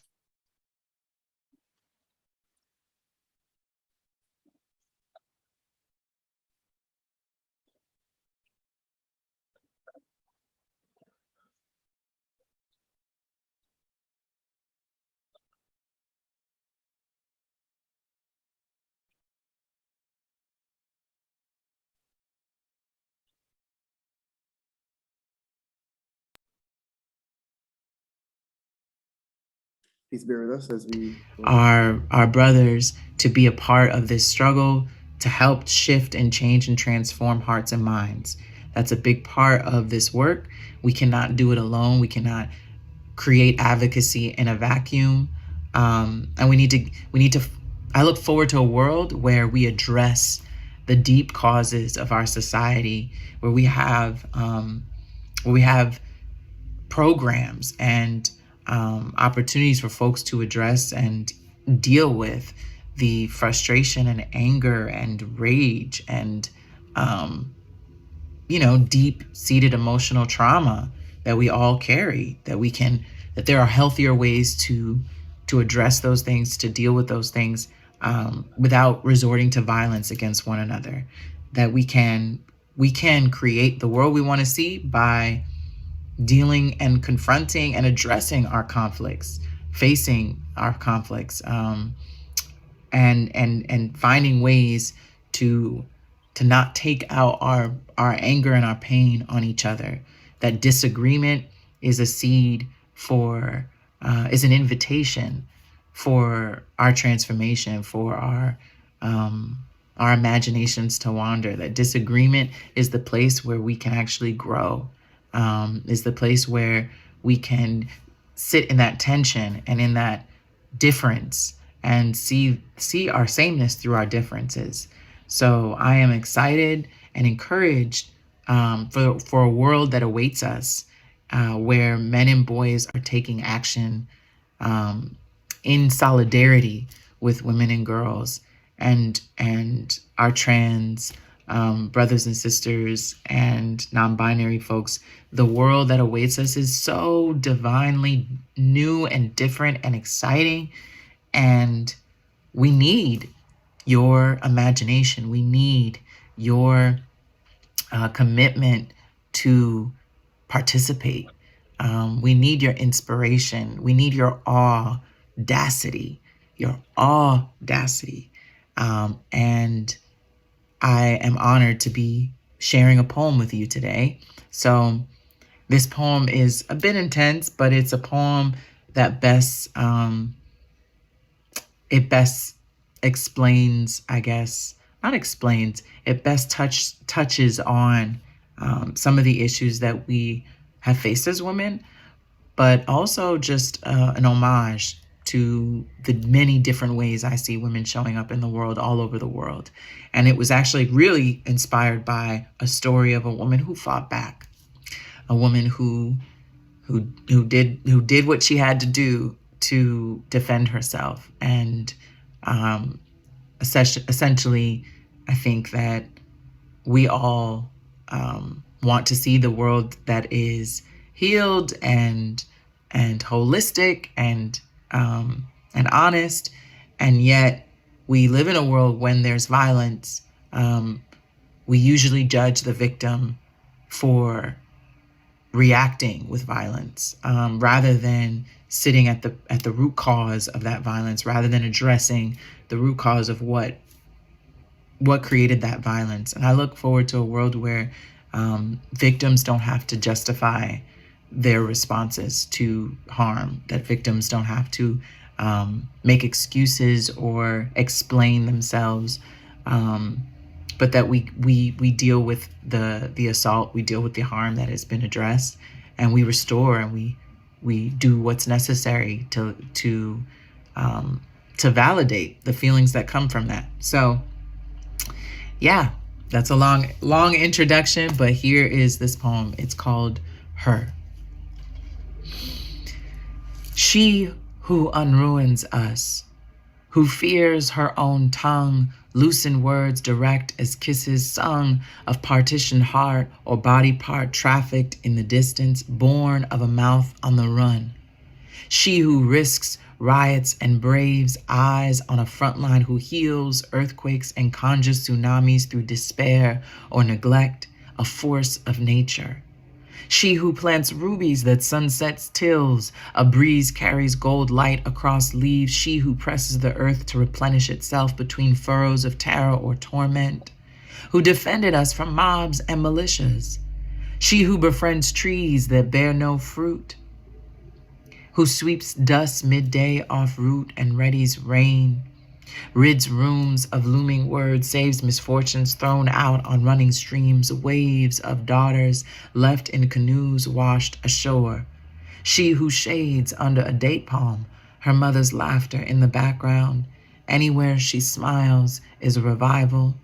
Please bear with us as we our brothers to be a part of this struggle to help shift and change and transform hearts and minds. That's a big part of this work. We cannot do it alone. We cannot create advocacy in a vacuum. And we need to, I look forward to a world where we address the deep causes of our society, where we have programs and opportunities for folks to address and deal with the frustration and anger and rage and deep-seated emotional trauma that we all carry, that there are healthier ways to address those things, to deal with those things without resorting to violence against one another, that we can create the world we want to see by dealing and confronting and addressing our conflicts, facing our conflicts, and finding ways to not take out our anger and our pain on each other. That disagreement is a seed for, is an invitation for our transformation, for our imaginations to wander. That disagreement is the place where we can actually grow, is the place where we can sit in that tension and in that difference and see our sameness through our differences. So I am excited and encouraged for a world that awaits us, where men and boys are taking action in solidarity with women and girls and our trans brothers and sisters and non-binary folks. The world that awaits us is so divinely new and different and exciting, and we need your imagination. We need your commitment to participate. We need your inspiration. We need your audacity. And I am honored to be sharing a poem with you today. So this poem is a bit intense, but it's a poem that best explains, I guess, not explains, it best touches on some of the issues that we have faced as women, but also just an homage to the many different ways I see women showing up in the world, all over the world. And it was actually really inspired by a story of a woman who fought back, a woman who did what she had to do to defend herself. And essentially, I think that we all want to see the world that is healed and holistic and honest, and yet we live in a world when there's violence. We usually judge the victim for reacting with violence, rather than sitting at the root cause of that violence, rather than addressing the root cause of what created that violence. And I look forward to a world where victims don't have to justify their responses to harm, that victims don't have to make excuses or explain themselves, but that we deal with the assault, we deal with the harm that has been addressed, and we restore and we do what's necessary to validate the feelings that come from that. So Yeah, that's a long introduction, but here is this poem. It's called Her. She who unruins us, who fears her own tongue, loosen words direct as kisses sung of partitioned heart or body part trafficked in the distance, born of a mouth on the run. She who risks riots and braves eyes on a front line, who heals earthquakes and conjures tsunamis through despair or neglect, a force of nature. She who plants rubies that sunsets tills, a breeze carries gold light across leaves. She who presses the earth to replenish itself between furrows of terror or torment, who defended us from mobs and militias. She who befriends trees that bear no fruit, who sweeps dust midday off root and readies rain, rids rooms of looming words, saves misfortunes thrown out on running streams, waves of daughters left in canoes washed ashore. She who shades under a date palm, her mother's laughter in the background. Anywhere she smiles is a revival.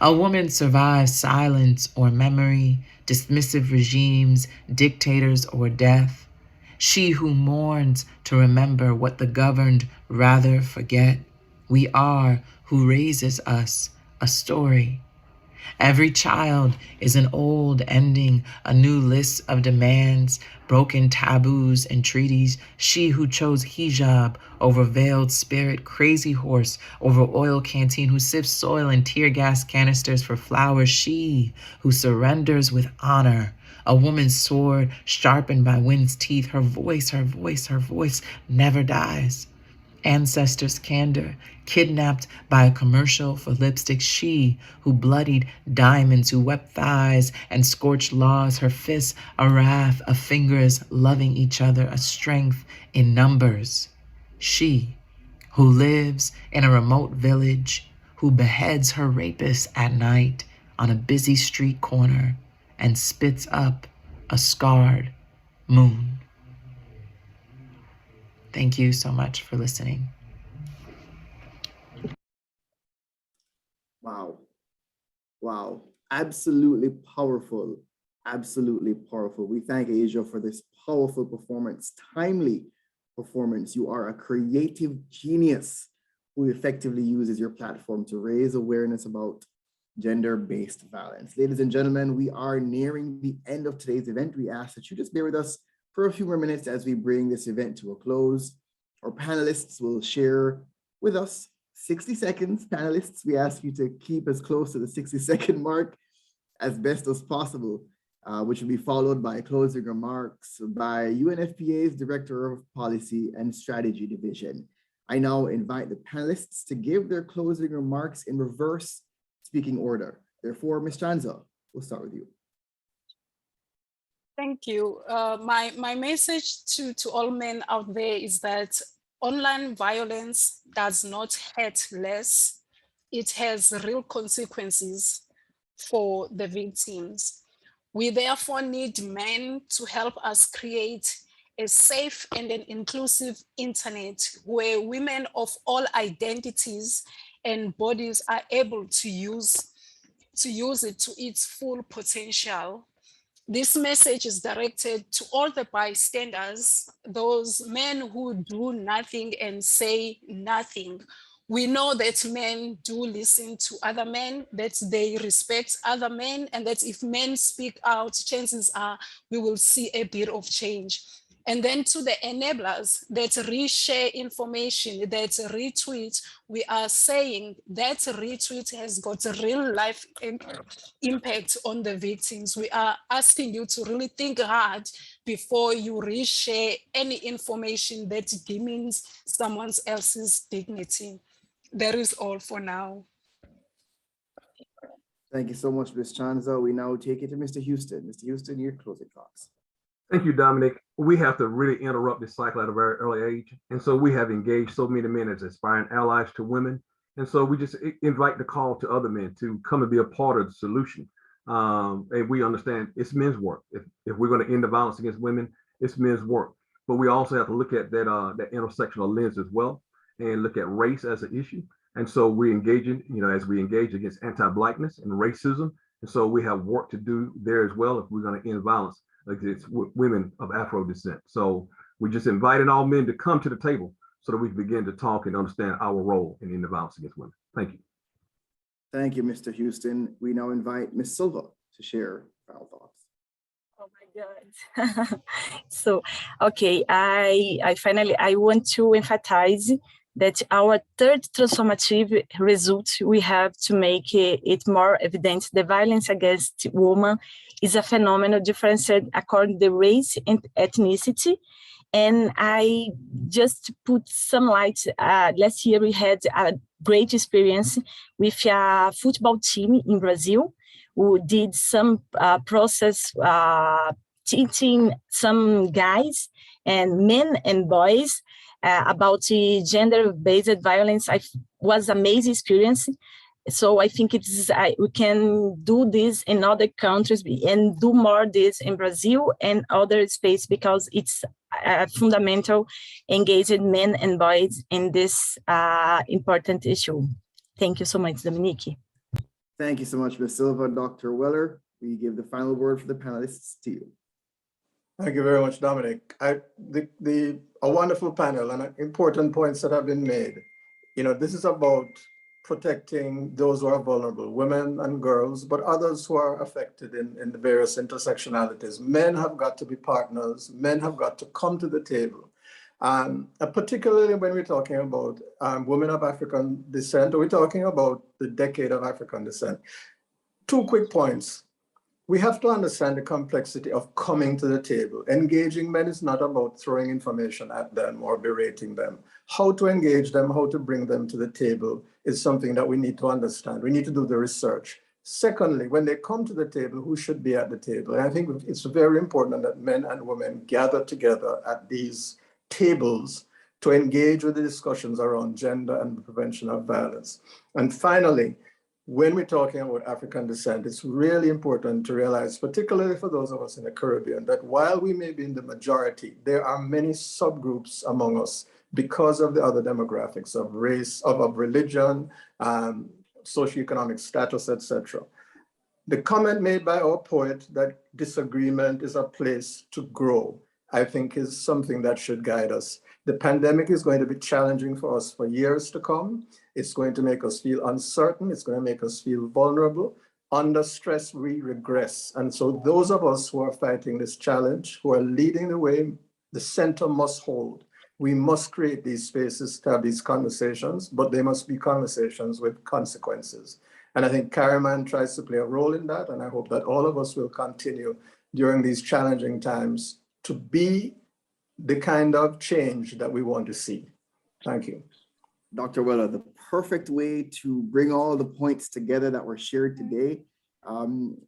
A woman survives silence or memory, dismissive regimes, dictators, or death. She who mourns to remember what the governed rather forget. We are who raises us, a story. Every child is an old ending, a new list of demands, broken taboos and treaties. She who chose hijab over veiled spirit, crazy horse over oil canteen, who sips soil and tear gas canisters for flowers. She who surrenders with honor, a woman's sword sharpened by wind's teeth. Her voice, her voice, her voice never dies. Ancestors' candor, kidnapped by a commercial for lipstick. She who bloodied diamonds, who wept thighs and scorched laws. Her fists a wrath of fingers loving each other, a strength in numbers. She who lives in a remote village, who beheads her rapist at night on a busy street corner and spits up a scarred moon. Thank you so much for listening. Wow. Wow. Absolutely powerful. Absolutely powerful. We thank Asia for this powerful performance, timely performance. You are a creative genius who effectively uses your platform to raise awareness about gender-based violence. Ladies and gentlemen, we are nearing the end of today's event. We ask that you just bear with us for a few more minutes as we bring this event to a close. Our panelists will share with us 60 seconds. Panelists, we ask you to keep as close to the 60-second mark as best as possible, which will be followed by closing remarks by UNFPA's Director of Policy and Strategy Division. I now invite the panelists to give their closing remarks in reverse speaking order. Therefore, Ms. Chanza, we'll start with you. Thank you. My message to all men out there is that online violence does not hurt less. It has real consequences for the victims. We therefore need men to help us create a safe and an inclusive internet where women of all identities and bodies are able to use it to its full potential. This message is directed to all the bystanders, those men who do nothing and say nothing. We know that men do listen to other men, that they respect other men, and that if men speak out, chances are we will see a bit of change. And then to the enablers that reshare information, that retweet, we are saying that retweet has got a real life impact on the victims. We are asking you to really think hard before you reshare any information that demeans someone else's dignity. That is all for now. Thank you so much, Ms. Chanza. We now take it to Mr. Houston. Mr. Houston, your closing thoughts. Thank you, Dominic. We have to really interrupt this cycle at a very early age. And so we have engaged so many men as aspiring allies to women. And so we just invite the call to other men to come and be a part of the solution. And we understand it's men's work. If we're going to end the violence against women, it's men's work. But we also have to look at that intersectional lens as well and look at race as an issue. And so we're engaging, as we engage against anti-Blackness and racism. And so we have work to do there as well if we're going to end violence against women of Afro descent. So we just invited all men to come to the table so that we can begin to talk and understand our role in ending violence against women. Thank you. Thank you, Mr. Houston. We now invite Ms. Silva to share final thoughts. Oh my God. So, okay, I finally want to emphasize that our third transformative result, we have to make it more evident the violence against women is a phenomenon differentiated according to race and ethnicity. And I just put some light. Last year we had a great experience with a football team in Brazil who did some process teaching some guys and men and boys about the gender-based violence. Was amazing experience. So I think we can do this in other countries and do more this in Brazil and other spaces because it's fundamental engaged men and boys in this important issue. Thank you so much, Dominique. Thank you so much, Ms. Silva. Dr. Weller, we give the final word for the panelists to you. Thank you very much, Dominic. A wonderful panel and important points that have been made. This is about protecting those who are vulnerable, women and girls, but others who are affected in the various intersectionalities. Men have got to be partners. Men have got to come to the table. Particularly when we're talking about women of African descent, or we're talking about the decade of African descent. 2 quick points. We have to understand the complexity of coming to the table. Engaging men is not about throwing information at them or berating them. How to engage them, how to bring them to the table is something that we need to understand. We need to do the research. Secondly, when they come to the table, who should be at the table? And I think it's very important that men and women gather together at these tables to engage with the discussions around gender and the prevention of violence. And finally, when we're talking about African descent, it's really important to realize, particularly for those of us in the Caribbean, that while we may be in the majority, there are many subgroups among us because of the other demographics of race, of religion, socioeconomic status, etc. The comment made by our poet that disagreement is a place to grow, I think is something that should guide us. The pandemic is going to be challenging for us for years to come. It's going to make us feel uncertain. It's going to make us feel vulnerable. Under stress, we regress. And so those of us who are fighting this challenge, who are leading the way, the center must hold. We must create these spaces to have these conversations, but they must be conversations with consequences. And I think Kariman tries to play a role in that. And I hope that all of us will continue during these challenging times to be the kind of change that we want to see. Thank you. Dr. Weller, the perfect way to bring all the points together that were shared today.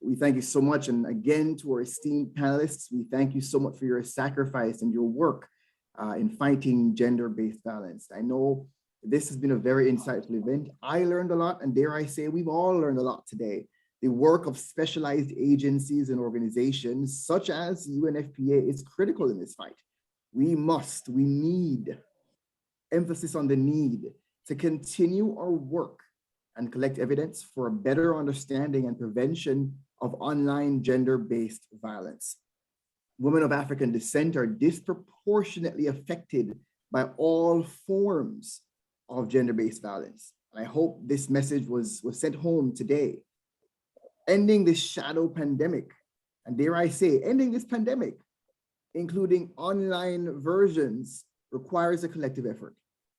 We thank you so much. And again, to our esteemed panelists, we thank you so much for your sacrifice and your work in fighting gender-based violence. I know this has been a very insightful event. I learned a lot, and dare I say, we've all learned a lot today. The work of specialized agencies and organizations such as UNFPA is critical in this fight. We need, emphasis on the need to continue our work and collect evidence for a better understanding and prevention of online gender-based violence. Women of African descent are disproportionately affected by all forms of gender-based violence. And I hope this message was sent home today. Ending this shadow pandemic, and dare I say, ending this pandemic, including online versions, requires a collective effort.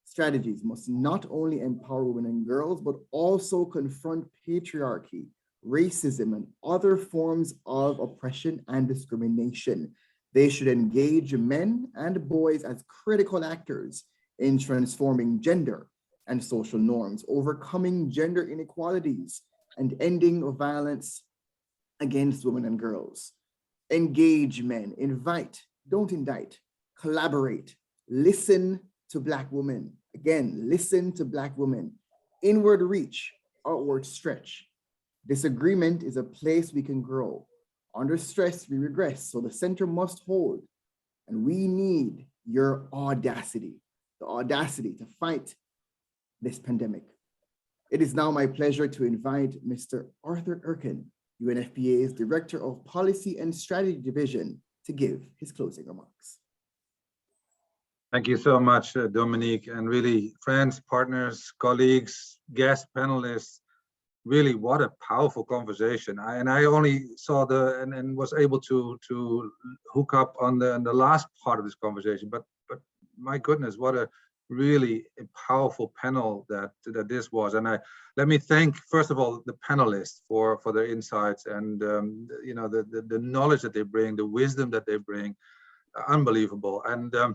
Strategies must not only empower women and girls, but also confront patriarchy, racism, and other forms of oppression and discrimination. They should engage men and boys as critical actors in transforming gender and social norms, overcoming gender inequalities, and ending violence against women and girls. Engage men, invite, don't indict, collaborate, listen to Black women. Again, listen to Black women. Inward reach, outward stretch. Disagreement is a place we can grow. Under stress, we regress, so the center must hold. And we need your audacity, the audacity to fight this pandemic. It is now my pleasure to invite Mr. Arthur Erkin, UNFPA's Director of Policy and Strategy Division, to give his closing remarks. Thank you so much, Dominique, and really friends, partners, colleagues, guest panelists. Really, what a powerful conversation. I only saw and was able to hook up on the last part of this conversation, but my goodness, what a really powerful panel that this was. And let me thank, first of all, the panelists for their insights and you know, the knowledge that they bring, the wisdom that they bring, unbelievable. And I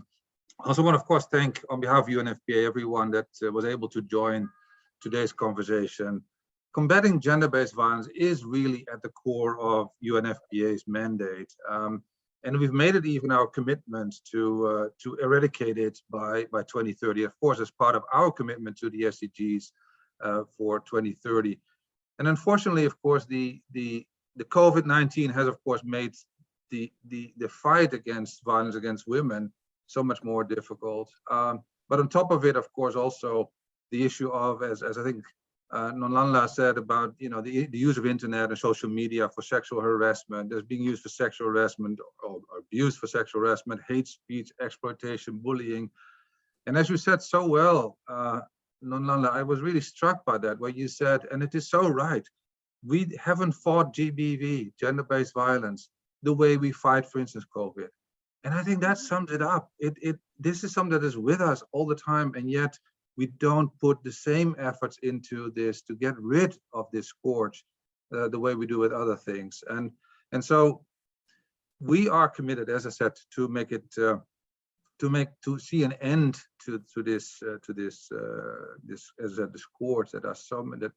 also want to, of course, thank on behalf of UNFPA everyone that was able to join today's conversation. Combating gender-based violence is really at the core of UNFPA's mandate. And we've made it even our commitment to eradicate it by 2030, of course, as part of our commitment to the SDGs for 2030. And unfortunately, of course, the COVID-19 has, of course, made the fight against violence against women so much more difficult. But on top of it, of course, also the issue of, as I think Nonlanla said about, you know, the use of internet and social media for sexual harassment, that's being used for sexual harassment or abused for sexual harassment, hate speech, exploitation, bullying. And as you said so well, Nonlanla, I was really struck by that, where you said, and it is so right, we haven't fought GBV, gender-based violence, the way we fight, for instance, COVID. And I think that sums it up. This is something that is with us all the time, and yet we don't put the same efforts into this to get rid of this scourge the way we do with other things. And so we are committed, as I said, to make it to see an end to this as the scourge that are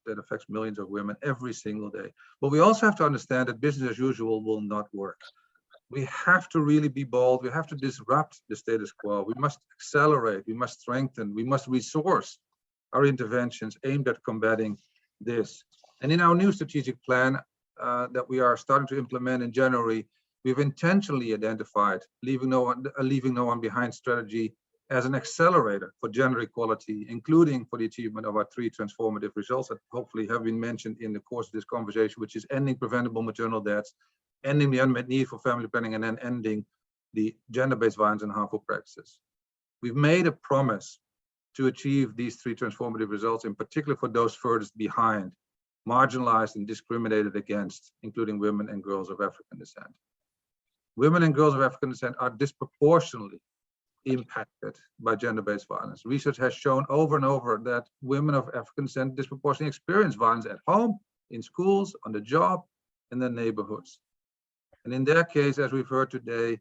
that affects millions of women every single day. But we also have to understand that business as usual will not work. We have to really be bold. We have to disrupt the status quo. We must accelerate. We must strengthen. We must resource our interventions aimed at combating this. And in our new strategic plan that we are starting to implement in January, we've intentionally identified leaving no one behind strategy as an accelerator for gender equality, including for the achievement of our 3 transformative results that hopefully have been mentioned in the course of this conversation, which is ending preventable maternal deaths, ending the unmet need for family planning, and then ending the gender-based violence and harmful practices. We've made a promise to achieve these 3 transformative results, in particular for those furthest behind, marginalized and discriminated against, including women and girls of African descent. Women and girls of African descent are disproportionately impacted by gender-based violence. Research has shown over and over that women of African descent disproportionately experience violence at home, in schools, on the job, in their neighborhoods. And in their case, as we've heard today,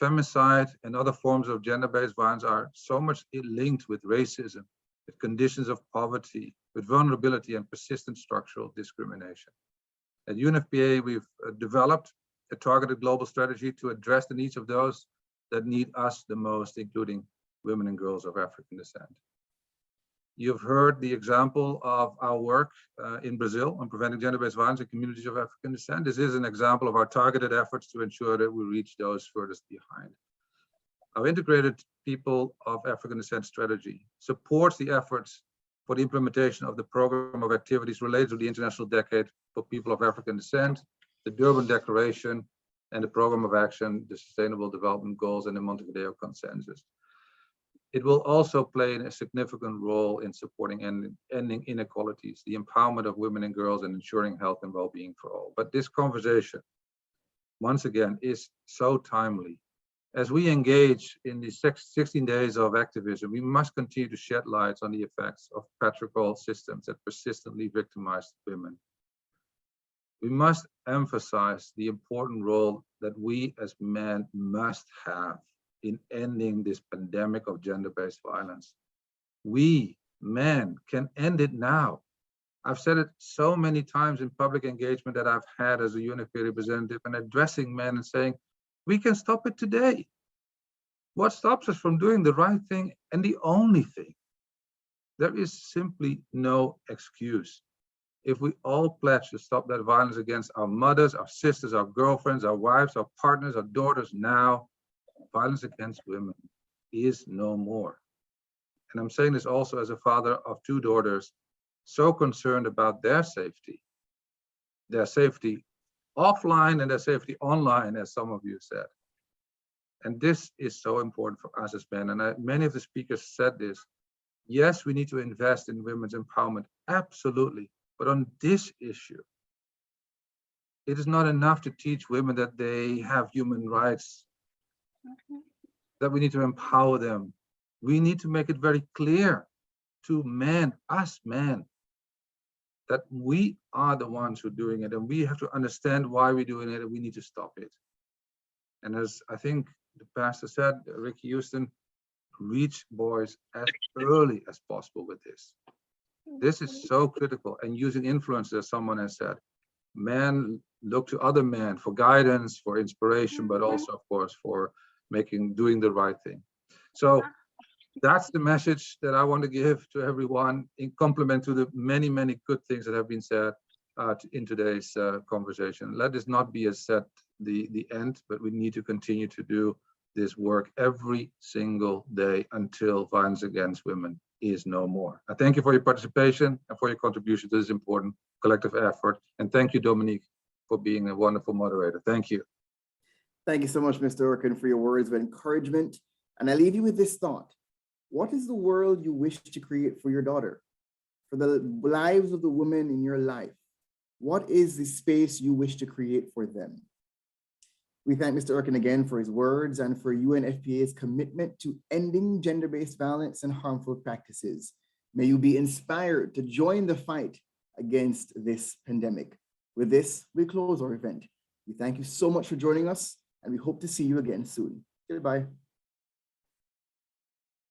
femicide and other forms of gender-based violence are so much linked with racism, with conditions of poverty, with vulnerability and persistent structural discrimination. At UNFPA, we've developed a targeted global strategy to address the needs of those that need us the most, including women and girls of African descent. You've heard the example of our work in Brazil on preventing gender-based violence in communities of African descent. This is an example of our targeted efforts to ensure that we reach those furthest behind. Our integrated people of African descent strategy supports the efforts for the implementation of the program of activities related to the International Decade for People of African Descent, the Durban Declaration, and the Program of Action, the Sustainable Development Goals, and the Montevideo Consensus. It will also play a significant role in supporting ending inequalities, the empowerment of women and girls, and ensuring health and well-being for all. But this conversation, once again, is so timely. As we engage in these 16 days of activism, we must continue to shed light on the effects of patriarchal systems that persistently victimize women. We must emphasize the important role that we as men must have in ending this pandemic of gender-based violence. We, men, can end it now. I've said it so many times in public engagement that I've had as a UNFPA representative and addressing men and saying, we can stop it today. What stops us from doing the right thing and the only thing? There is simply no excuse. If we all pledge to stop that violence against our mothers, our sisters, our girlfriends, our wives, our partners, our daughters now, violence against women is no more. And I'm saying this also as a father of 2 daughters, so concerned about their safety offline and their safety online, as some of you said. And this is so important for us as men. And many of the speakers said this. Yes, we need to invest in women's empowerment, absolutely. But on this issue, it is not enough to teach women that they have human rights, that we need to empower them. We need to make it very clear to men, us men, that we are the ones who are doing it, and we have to understand why we're doing it, and we need to stop it. And as I think the pastor said, Ricky Houston, reach boys as early as possible with this. This is so critical. And using influence, as someone has said, men look to other men for guidance, for inspiration, but also, of course, for doing the right thing. So that's the message that I want to give to everyone in complement to the many, many good things that have been said in today's conversation. Let this not be a the end, but we need to continue to do this work every single day until violence against women is no more. I thank you for your participation and for your contribution to this important collective effort. And thank you, Dominique, for being a wonderful moderator. Thank you. Thank you so much, Mr. Orkin, for your words of encouragement. And I leave you with this thought. What is the world you wish to create for your daughter? For the lives of the women in your life? What is the space you wish to create for them? We thank Mr. Orkin again for his words and for UNFPA's commitment to ending gender-based violence and harmful practices. May you be inspired to join the fight against this pandemic. With this, we close our event. We thank you so much for joining us, and we hope to see you again soon. Goodbye.